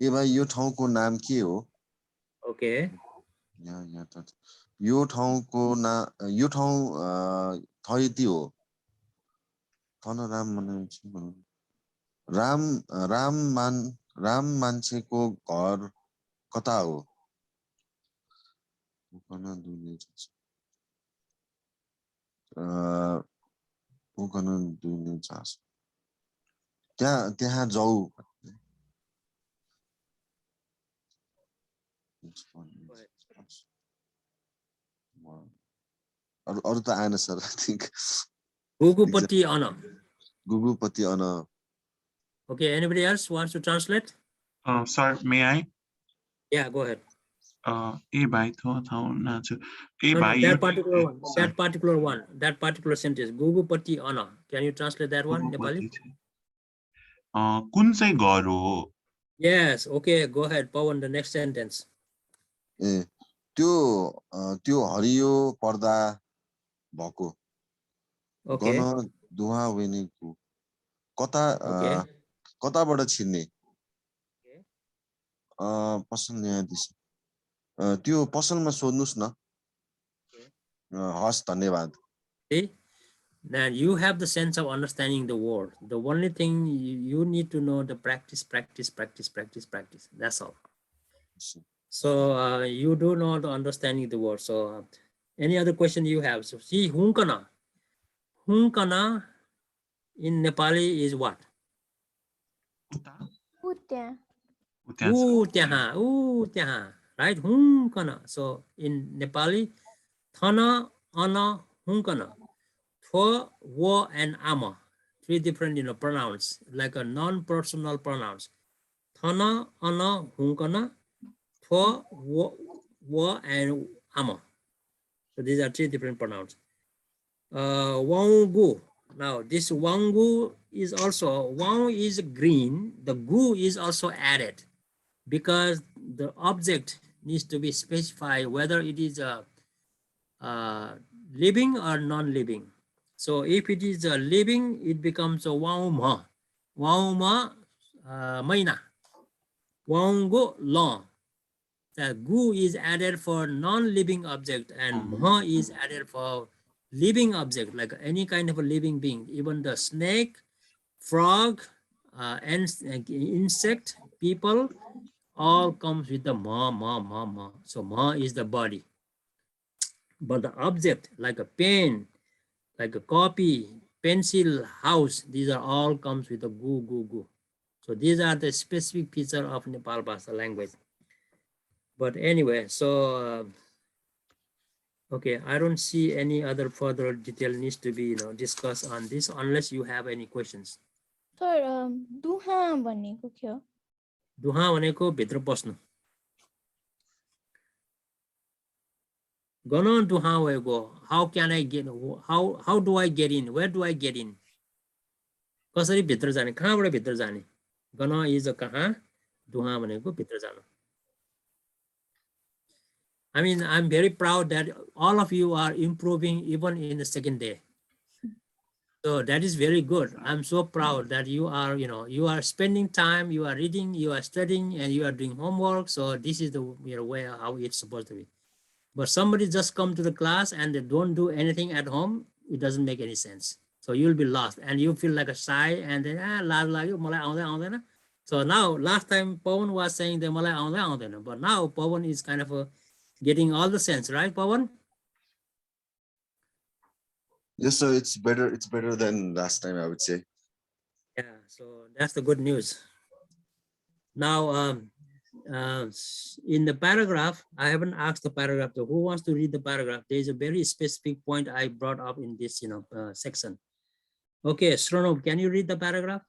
B: ए भाइ यो ठाउँको नाम के हो?
A: Okay.
B: यो ठाउँको यो ठाउँ थैती हो. थन राम मान्छेको घर कता हो? त्यहाँ जाऊ. अरु त आएन sir. I think
A: Gugupati Ana.
B: Gugupati Ana.
A: Okay, anybody else wants to translate?
C: Sir, may I?
A: Yeah, go ahead. That particular sentence, Gugupati Ana. Can you translate that one, Nepali?
C: Kun चाहिँ घर हो?
A: Yes, okay, go ahead, Pawan, the next sentence.
B: ए त्यो हरियो पर्दा भएको
A: Okay.
B: Gun दुहा वेनेको कता
A: Okay.
B: कताबाट छिर्ने?
A: Okay.
B: पसल न्यायाधीश त्यो पसलमा सोध्नुस् न. हस् धन्यवाद.
A: See, then you have the sense of understanding the word. The only thing you need to know the practice. That's all. So you do know the understanding the word. So any other question you have? So see, hunkana. Hunkana in Nepali is what? Utyaha. Right? Hunkana. So in Nepali, thana, ana, hunkana. Tho, wo, and ama. 3 different, pronouns, like a non-personal pronouns. Thana, ana, hunkana. Tho, wo, and ama. So these are 3 different pronouns. Wangu. Now this wangu is also, wang is green, the gu is also added because the object needs to be specified whether it is a living or non-living. So if it is a living, it becomes a wauma. Wauma maina. Wangu long. The gu is added for non-living object and ma is added for living object, like any kind of a living being, even the snake, frog, and insect, people, all comes with the ma. So ma is the body. But the object, like a pen, like a copy, pencil, house, these are all comes with a gu. So these are the specific feature of Nepalbhasa language. But anyway, so okay, I don't see any other further detail needs to be discussed on this unless you have any questions.
E: Sir, duha भनेको के हो?
A: दुहा भनेको भित्र पस्नु. Gana duha भएको, how can I get, how do I get in? Where do I get in? कसरी भित्र जाने? कहाँबाट भित्र जाने? Gana is a कहाँ, दुहा भनेको भित्र जानु. I mean, I'm very proud that all of you are improving even in the second day. So that is very good. I'm so proud that you are, you are spending time, you are reading, you are studying, and you are doing homework. So this is the way how it's supposed to be. But somebody just come to the class and they don't do anything at home, it doesn't make any sense. So you'll be lost and you feel like a shy and then so now last time Pawan was saying that but now Pawan is kind of getting all the sense, right, Pawan?
B: Yes, sir. It's better than last time, I would say.
A: Yeah, so that's the good news. Now, in the paragraph, I haven't asked the paragraph. So who wants to read the paragraph? There is a very specific point I brought up in this, section. Okay, Srono, can you read the paragraph?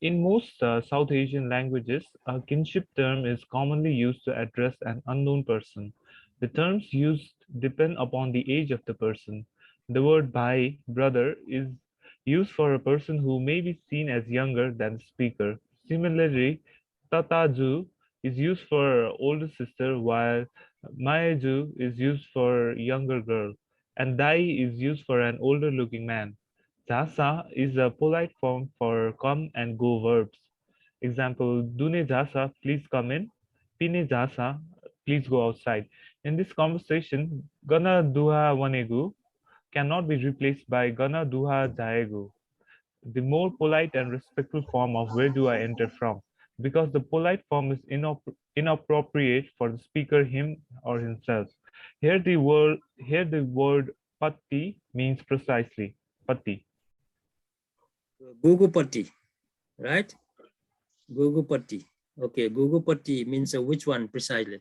D: In most South Asian languages, a kinship term is commonly used to address an unknown person. The terms used depend upon the age of the person. The word bhai, brother, is used for a person who may be seen as younger than the speaker. Similarly, tataju is used for older sister, while maiju is used for younger girl, and dai is used for an older looking man. Jasa is a polite form for come and go verbs. Example, Dune jasa, please come in. Pine jasa, please go outside. In this conversation, gana duha wanegu cannot be replaced by gana duha jaegu, the more polite and respectful form of where do I enter from, because the polite form is inappropriate for the speaker, him or himself. Here the word patti means precisely patti.
A: Gugupati, right? Gugupati. Okay, Gugupati means which one precisely?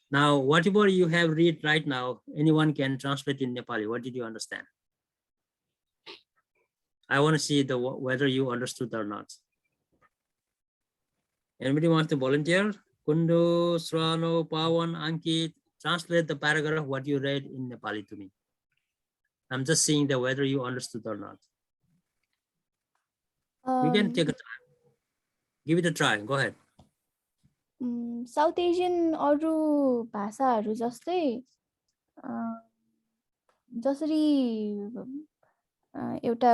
A: Now, whatever you have read right now, anyone can translate in Nepali. What did you understand? I want to see whether you understood or not. Anybody wants to volunteer? Kundu, Srano, Pawan, Ankit, translate the paragraph what you read in Nepali to me. I'm just seeing that whether you understood or not. You can take a time. Give it a try. Go ahead.
E: South Asian अरू भाषाहरू जस्तै जसरी एउटा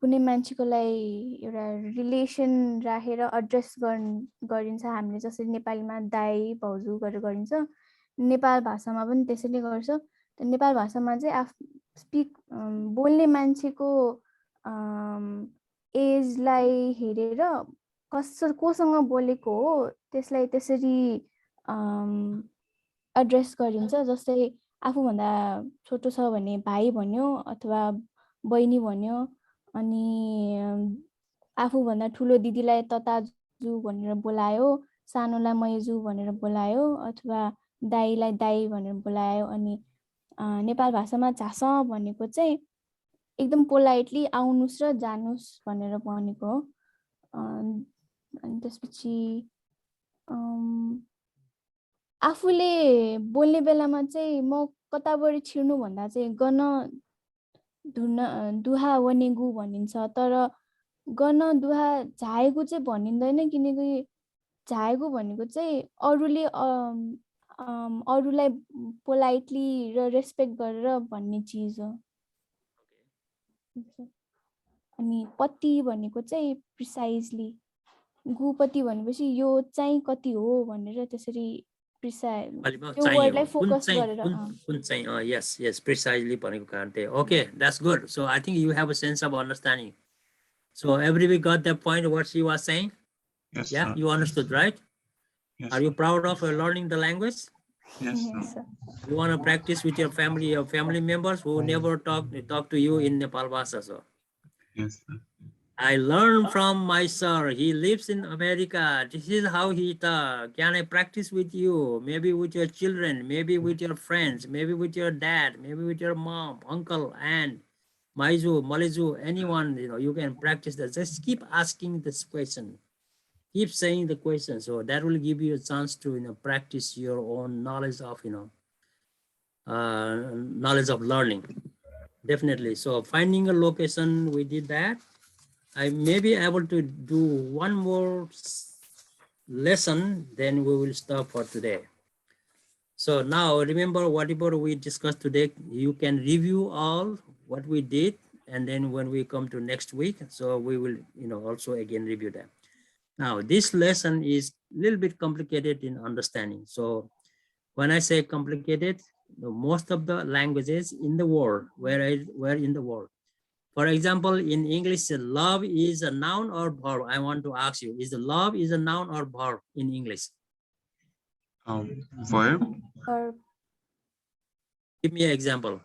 E: कुनै मान्छेको लागि एउटा relation राखेर एड्रेस गरिन्छ हामीले, जसरी नेपालीमा दाइ भाउजू गरेर गरिन्छ, नेपाल भाषामा पनि त्यसैले गर्छ। नेपाल भाषामा चाहिँ बोल्ने मान्छेको एजलाई हेरेर कोसँग बोलेको हो त्यसलाई त्यसरी एड्रेस गरिन्छ। जस्तै आफूभन्दा छोटो छ भने भाइ भन्यो अथवा बहिनी भन्यो, अनि आफूभन्दा ठुलो दिदीलाई तताजु भनेर बोलायो, सानोलाई मैजु भनेर बोलायो, अथवा दाइलाई दाइ भनेर बोलायो। अनि नेपाल भाषामा झास भनेको चाहिँ एकदम पोलाइटली आउनुस् र जानुस् भनेर भनेको हो। अनि त्यसपछि आफूले बोल्ने बेलामा चाहिँ म कताबाट छिर्नु भन्दा चाहिँ गन धुन दुहा वनेगु भनिन्छ तर गन दुहा झाएको चाहिँ भनिँदैन किनकि झाएको भनेको चाहिँ अरूले अरूलाई पोलाइटली र रेस्पेक्ट गरेर भन्ने चिज हो अनि पति भनेको चाहिँ प्रिसाइजली गुपति भनेपछि यो चाहिँ कति हो भनेर त्यसरी त्यो वर्डलाई फोकस गरेर
A: yes precisely भनेको कारण त्यही okay that's good so I think you have a sense of understanding so everybody got that point what she was saying
C: Yes,
A: yeah
C: sir.
A: you understood right
C: Yes,
A: are you proud of learning the language
C: Yes,
E: sir.
A: you want to practice with your family members who never talk to you in Nepalbhasa so
C: yes, sir.
A: I learned from my sir. He lives in America. This is how he talk. Can I practice with you? Maybe with your children, maybe with your friends, maybe with your dad, maybe with your mom, uncle, aunt, Maizu, Malizu, anyone, you can practice that. Just keep asking this question. Keep saying the question. So that will give you a chance to, practice your own knowledge of, knowledge of learning. Definitely. So finding a location, we did that. I may be able to do one more lesson, then we will stop for today. So now remember whatever we discussed today, you can review all what we did, and then when we come to next week, so we will also again review that. Now this lesson is a little bit complicated in understanding. So when I say complicated, most of the languages in the world, where in the world, for example, in English, love is a noun or verb? I want to ask you, is love is a noun or verb in English?
C: Verb.
E: Verb.
A: Give me an example.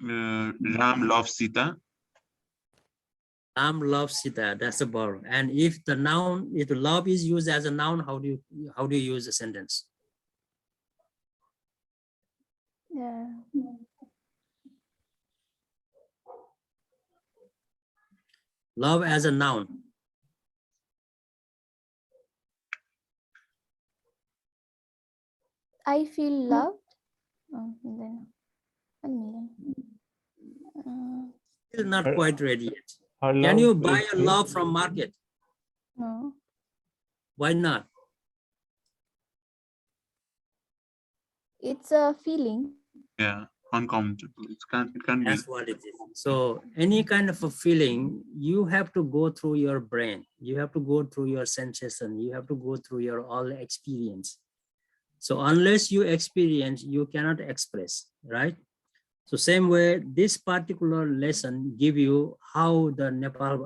C: Ram loves Sita.
A: Ram loves Sita. That's a verb. And if the noun, if love is used as a noun, how do you use the sentence?
E: Yeah.
A: Love as a noun.
E: I feel loved.
A: Still not quite ready yet.
D: Her
A: Can
D: love
A: you buy
D: is
A: a love from market?
E: No.
A: Why not?
E: It's a feeling.
C: Yeah, uncomfortable. It can be.
A: That's what it is. So any kind of a feeling, you have to go through your brain. You have to go through your sensation. You have to go through your all experience. So unless you experience, you cannot express, right? So same way, this particular lesson give you how the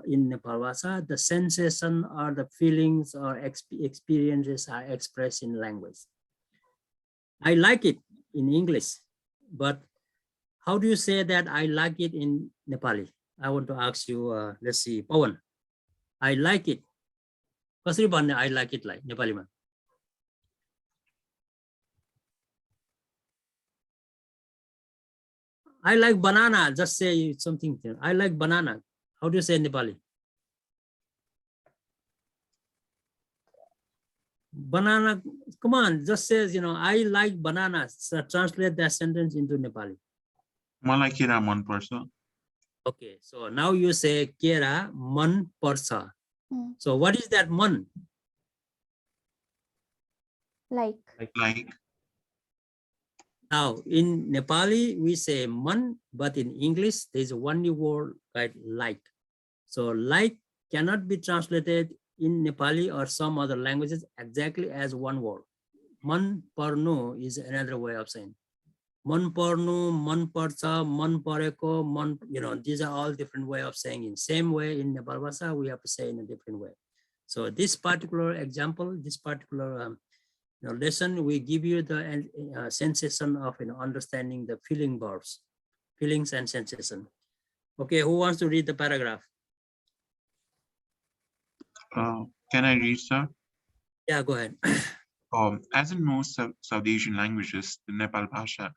A: in Nepalbhasa, the sensation or the feelings or experiences are expressed in language. I like it in English, but how do you say that I like it in Nepali? I want to ask you, let's see, Pawan. I like it. Kasri bhanne I like it like Nepali man. I like banana. Just say something. I like banana. How do you say in Nepali? Banana. Come on, just says, I like banana. So translate that sentence into Nepali.
C: Malai kira man parcha.
A: Okay, so now you say kera man parcha. So what is that man?
E: Like.
A: Now in Nepali we say man, but in English there's one new word like. So like cannot be translated in Nepali or some other languages exactly as one word. Man parnu is another way of saying. Man parnu, man parcha, man pareko, man, these are all different way of saying in same way in Nepalbhasa we have to say in a different way. So this particular example, this particular lesson, we give you the sensation of understanding the feeling verbs, feelings and sensation. Okay, who wants to read the paragraph?
C: Can I read, sir?
A: Yeah, go ahead.
C: As in most South Asian languages, the Nepalbhasa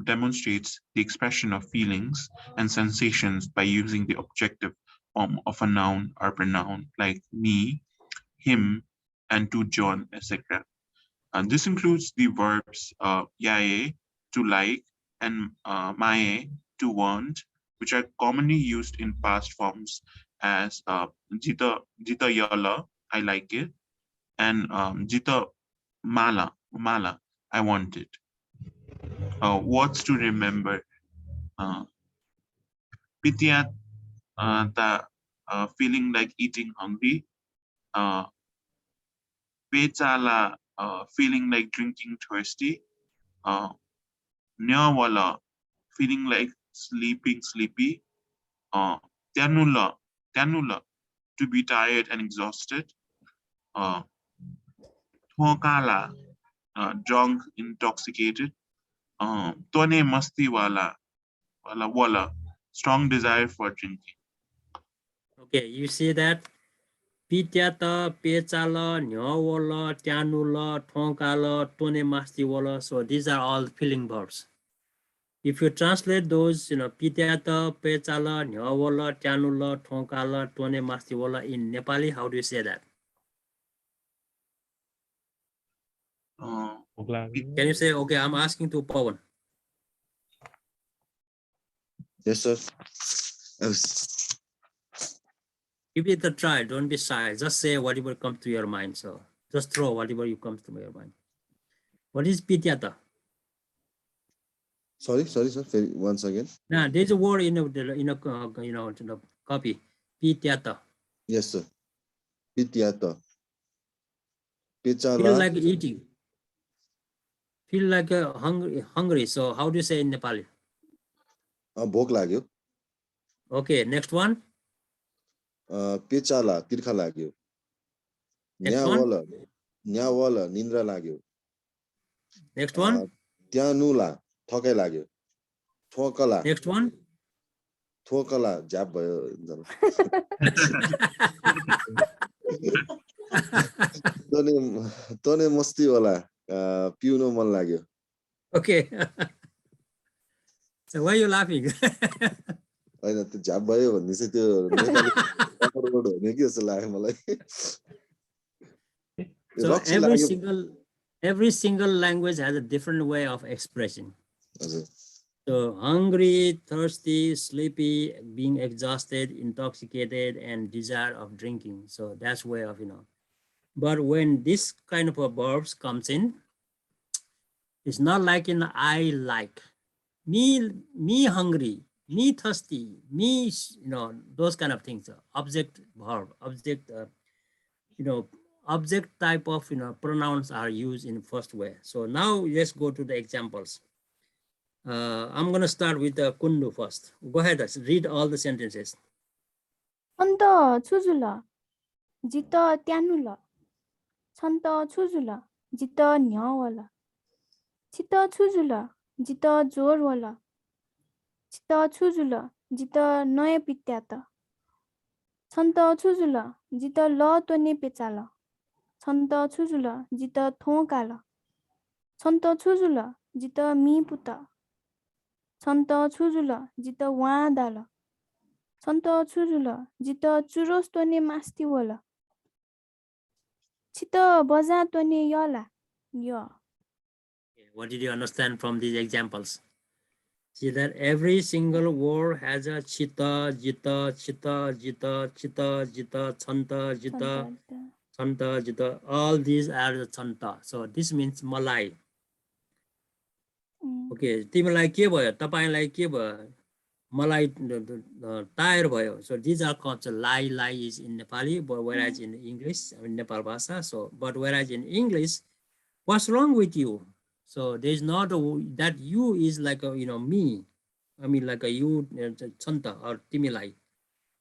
C: demonstrates the expression of feelings and sensations by using the objective form of a noun or pronoun like me, him, and to John, etc. And this includes the verbs yaye, to like, and Maye, to want, which are commonly used in past forms as Jita Yala, I like it, and Jita Mala, I want it. What's to remember? Pitya, the feeling like eating hungry. Pechala, feeling like drinking thirsty. Newa, feeling like sleepy. Tanula, to be tired and exhausted. Thokala, drunk, intoxicated. Tone masti wala, strong desire for drinking.
A: Okay, you see that? Pityata, Pechala, Nyawala, Tianula, Tonkala, Tone Mastiwala. So these are all feeling verbs. If you translate those, Pityata, Pechala, Nyawala, Tianula, Tonkala, Tone Mastiwala in Nepali, how do you say that? Can you say, okay, I'm asking to Pawan.
B: Yes, sir.
A: Give it a try. Don't be shy. Just say whatever comes to your mind. So just throw whatever you comes to your mind. What is Pityata?
B: Sorry, sir. Once again.
A: Now there's a word in a copy. Pityata.
B: Yes, sir. Pityata. Pechala.
A: Feel like eating. Feel like hungry. So how do you say in Nepali?
B: भोक लाग्यो.
A: Okay, next one.
B: पेचाला तिर्खा लाग्यो.
A: Next one.
B: न्यावला निन्द्रा लाग्यो.
A: Next one.
B: त्यानुला थकाइ लाग्यो. थोकला.
A: Next one.
B: थोकला झ्याप भयो. तने मस्ती होला पिउन मन लाग्यो.
A: Okay. So why are you laughing?
B: हैन त्यो झ्याप भयो भन्ने चाहिँ त्यो नेपाली वर्ड हो नि के जस्तो लाग्यो मलाई.
A: So every single language has a different way of expressing. So hungry, thirsty, sleepy, being exhausted, intoxicated, and desire of drinking. So that's way of, But when this kind of a verbs comes in, it's not like in I like. Me hungry, me thirsty, me, those kind of things. Object verb, object, object type of, pronouns are used in first way. So now let's go to the examples. I'm going to start with Kundu first. Go ahead, read all the sentences.
E: Anta chuzula, jita tianula, chanta chuzula, jita nyawala, chita chuzula, jita jorwala, chita chuzula, jita noya pityata, chanta chuzula, jita lo tone pechala, chanta chuzula, jita thonkala, chanta chuzula, jita mi puta, chanta chuzula, jita wadala, chanta chuzula, jita churros tone mastiwala, chita baza tone yala. Yeah.
A: What did you understand from these examples? See that every single word has a chita, jita, chita, jita, chita, jita, chanta, jita, chanta, jita. All these are the chanta. So this means malai. Okay, तिमीलाई के भयो तपाईलाई के भयो मलाई tyre भयो. So these are called lie is in Nepali, but whereas in English, I mean Nepalbhasa. So but whereas in English, what's wrong with you? So there's not that you is like a me. I mean like a you chanta or timilai.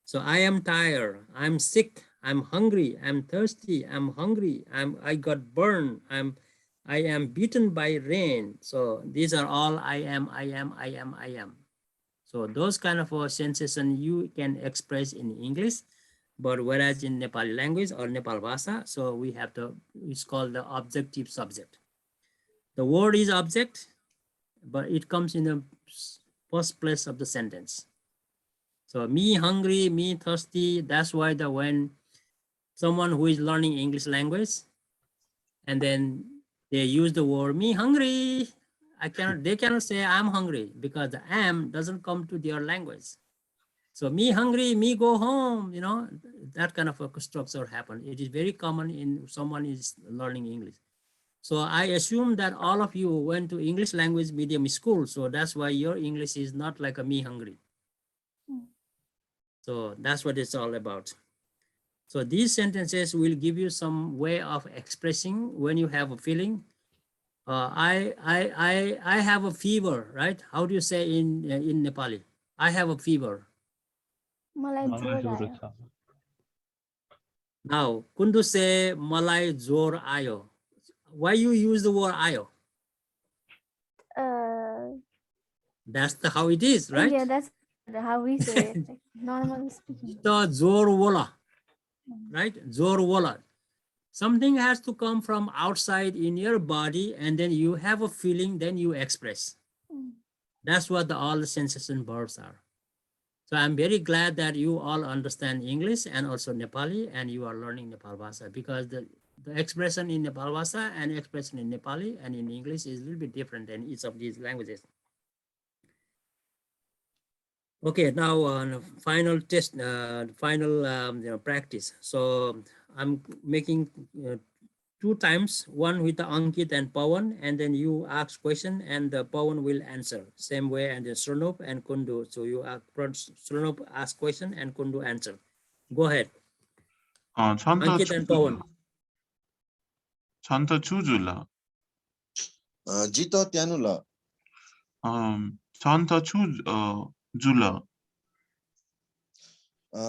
A: So I am tired, I'm sick, I'm hungry, I'm thirsty, I'm hungry, I got burned, I am beaten by rain. So these are all I am. So those kind of sensation you can express in English, but whereas in Nepali language or Nepalbhasa, so we have it's called the objective subject. The word is object, but it comes in the first place of the sentence. So me hungry, me thirsty, that's why when someone who is learning English language, and then they use the word me hungry, they cannot say I'm hungry because the am doesn't come to their language. So me hungry, me go home, you know, that kind of a structure happen. It is very common in someone is learning English. So I assume that all of you went to English language medium school. So that's why your English is not like a me hungry. So that's what it's all about. So these sentences will give you some way of expressing when you have a feeling. I have a fever, right? How do you say in Nepali? I have a fever.
E: मलाई
D: मलाई
E: ज्वरो
D: ज्वरो
E: आयो
D: छ
A: Now, Kundu say malai jor ayo. Why you use the word ayo? That's how it is, right?
E: Yeah, that's how we say it, like normal speaking.
A: The jor wala, right? Jor wala. Something has to come from outside in your body, and then you have a feeling, then you express. That's what all the sensation verbs are. So I'm very glad that you all understand English and also Nepali, and you are learning Nepalbhasa, because the expression in Nepalbhasa and expression in Nepali and in English is a little bit different than each of these languages. Okay, now on final test, final practice. So I'm making 2 times, one with the Ankit and Pawan, and then you ask question and the Pawan will answer same way, and then Sranop and Kundu. So you Sranop ask question and Kundu answer. Go ahead. Ankit and Pawan.
C: Chanta chujula.
B: Jito Tianula.
C: Chanta chujula.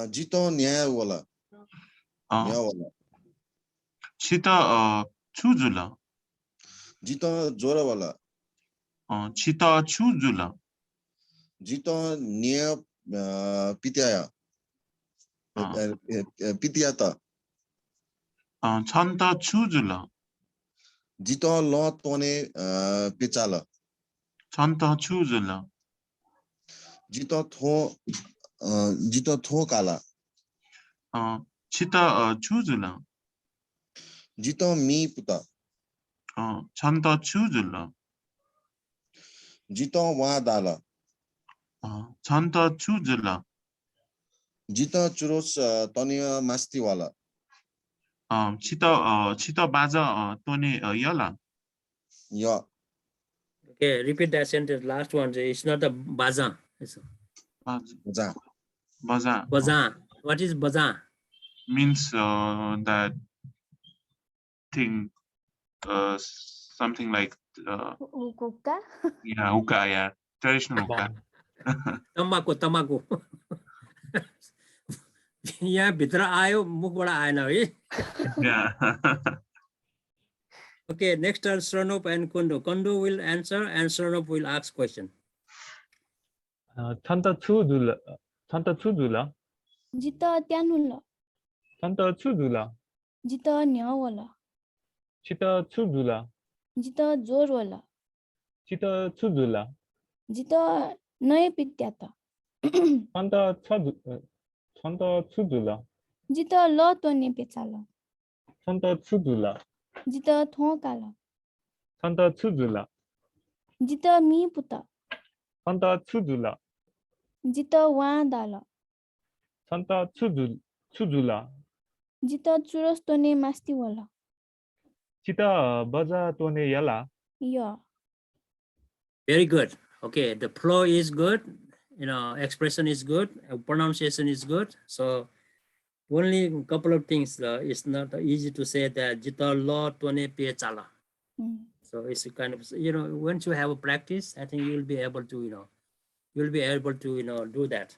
B: Jito Nyawala. Nyawala.
C: Chita chujula.
B: Jito Jorawala.
C: Chita chujula.
B: Jito Nya Pitaya. Pitiata.
C: Chanta chujula.
B: Jito Lo Tone Pichala.
C: Chanta chujula.
B: Jito Tho Kala.
C: Chita chujula.
B: Jito Mi Puta.
C: Chanta chujula.
B: Jito Wa Dala.
C: Chanta chujula.
B: Jito Churus Tonia Mastiwala.
C: Chita baja tone yala.
B: Yeah.
A: Okay, repeat that sentence. Last one. It's not a baza. It's
B: Baza.
C: Baza.
A: baza. What is baza?
C: Means that thing, something like
E: Huka?
C: yeah, hookah, yeah, traditional hookah.
A: Tamaku. यहाँ भित्र आयो मुखबाट आएन है.
C: Yeah.
A: Okay, next are Sranop and Kundu. Kundu will answer and Sranop will ask question.
D: Chanta chujula. Chanta chujula.
E: Jito Tianula.
D: Chanta chujula.
E: Jito Nyawala.
D: Chita chujula.
E: Jito Jorwala.
D: Chita chujula.
E: Jito Noe Pityata.
D: Chanta chujula.
E: Jito Lo Tone Pichala.
D: Chanta chujula.
E: Jito Tho Kala.
D: Chanta chujula.
E: Jito Mi Puta.
D: Chanta chujula.
E: Jito Wa Dala.
D: Chanta chujula.
E: Jito Churus Tone Mastiwala.
D: Chita baja tone yala.
E: Yeah.
A: Very good. Okay, the flow is good. You know, expression is good. Pronunciation is good. So only a couple of things. It's not easy to say that jita lo tone pe chala. So it's a kind of, you know, once you have a practice, I think you'll be able to, do that.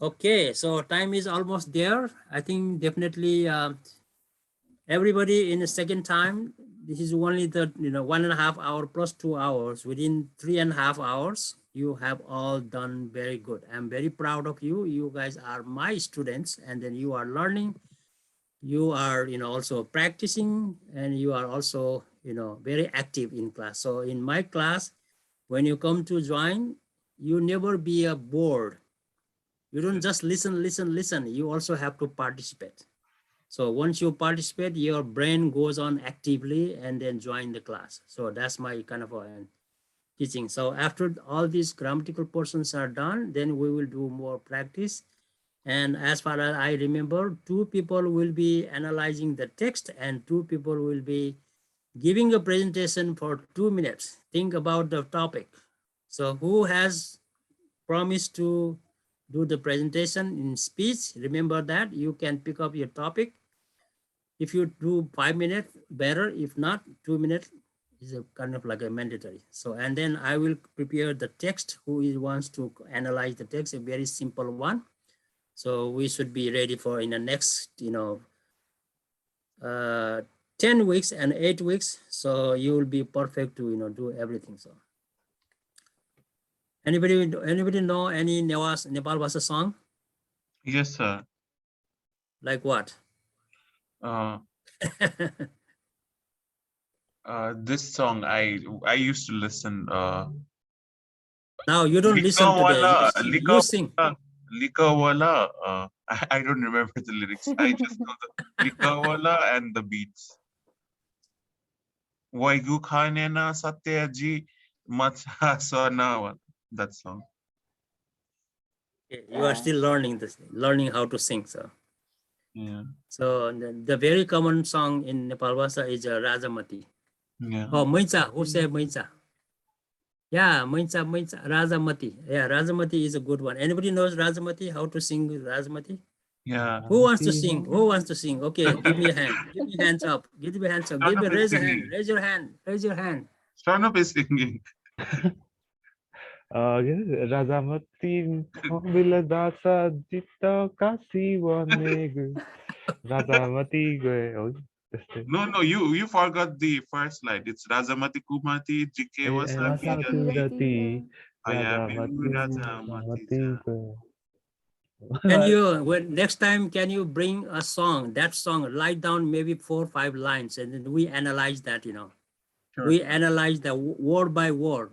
A: Okay, so time is almost there. I think definitely everybody in the second time, this is only the 1.5 hour plus 2 hours. Within 3.5 hours, you have all done very good. I'm very proud of you. You guys are my students, and then you are learning. You are also practicing, and you are also very active in class. So in my class, when you come to join, you never be bored. You don't just listen. You also have to participate. So once you participate, your brain goes on actively and then join the class. So that's my kind of teaching. So after all these grammatical portions are done, then we will do more practice. And as far as I remember, 2 people will be analyzing the text and 2 people will be giving a presentation for 2 minutes. Think about the topic. So who has promised to do the presentation in speech? Remember that you can pick up your topic. If you do 5 minutes, better. If not, 2 minutes is a kind of like a mandatory. So, and then I will prepare the text. Who wants to analyze the text? A very simple one. So we should be ready for in the next, 10 weeks and 8 weeks. So you will be perfect to, do everything. So anybody know any Nepalbhasa song?
C: Yes, sir.
A: Like what?
C: This song I used to listen.
A: Now you don't listen to you sing.
C: Likawala. I don't remember the lyrics. I just know the Likawala and the beats. Waigu khanena satyaji matha sona. That song.
A: You are still learning how to sing. So
C: Yeah.
A: So the very common song in Nepalbhasa is Rajamati.
C: Yeah.
A: Oh, Maincha. Who said Maincha? Yeah, Maincha, Rajamati. Yeah, Rajamati is a good one. Anybody knows Rajamati? How to sing Rajamati?
C: Yeah.
A: Who wants to sing? Who wants to sing? Okay, give me a hand. Give me hands up. Give me hands up. Raise your hand. Raise your hand. Raise your hand.
C: Startup is singing.
D: राजामती बिलदासा जित्त काशी बनेगु राजामती गए हो त्यस्तै
C: No, you forgot the first line. It's Rajamati Kumati Jike Wasabi
D: Surati
C: Ayabiu
D: राजामती
C: Rajamati.
D: गए
A: Can you, next time, can you bring a song, that song, write down maybe 4 or 5 lines, and then we analyze that,
C: Sure.
A: We analyze the word by word.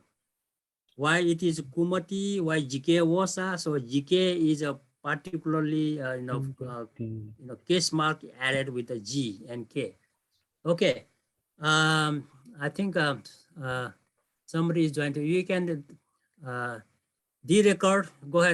A: Why it is Kumati, why Jike Wasa. So Jike is a particularly, case mark added with a G and K. Okay. I think somebody is joining. You can de-record. Go ahead.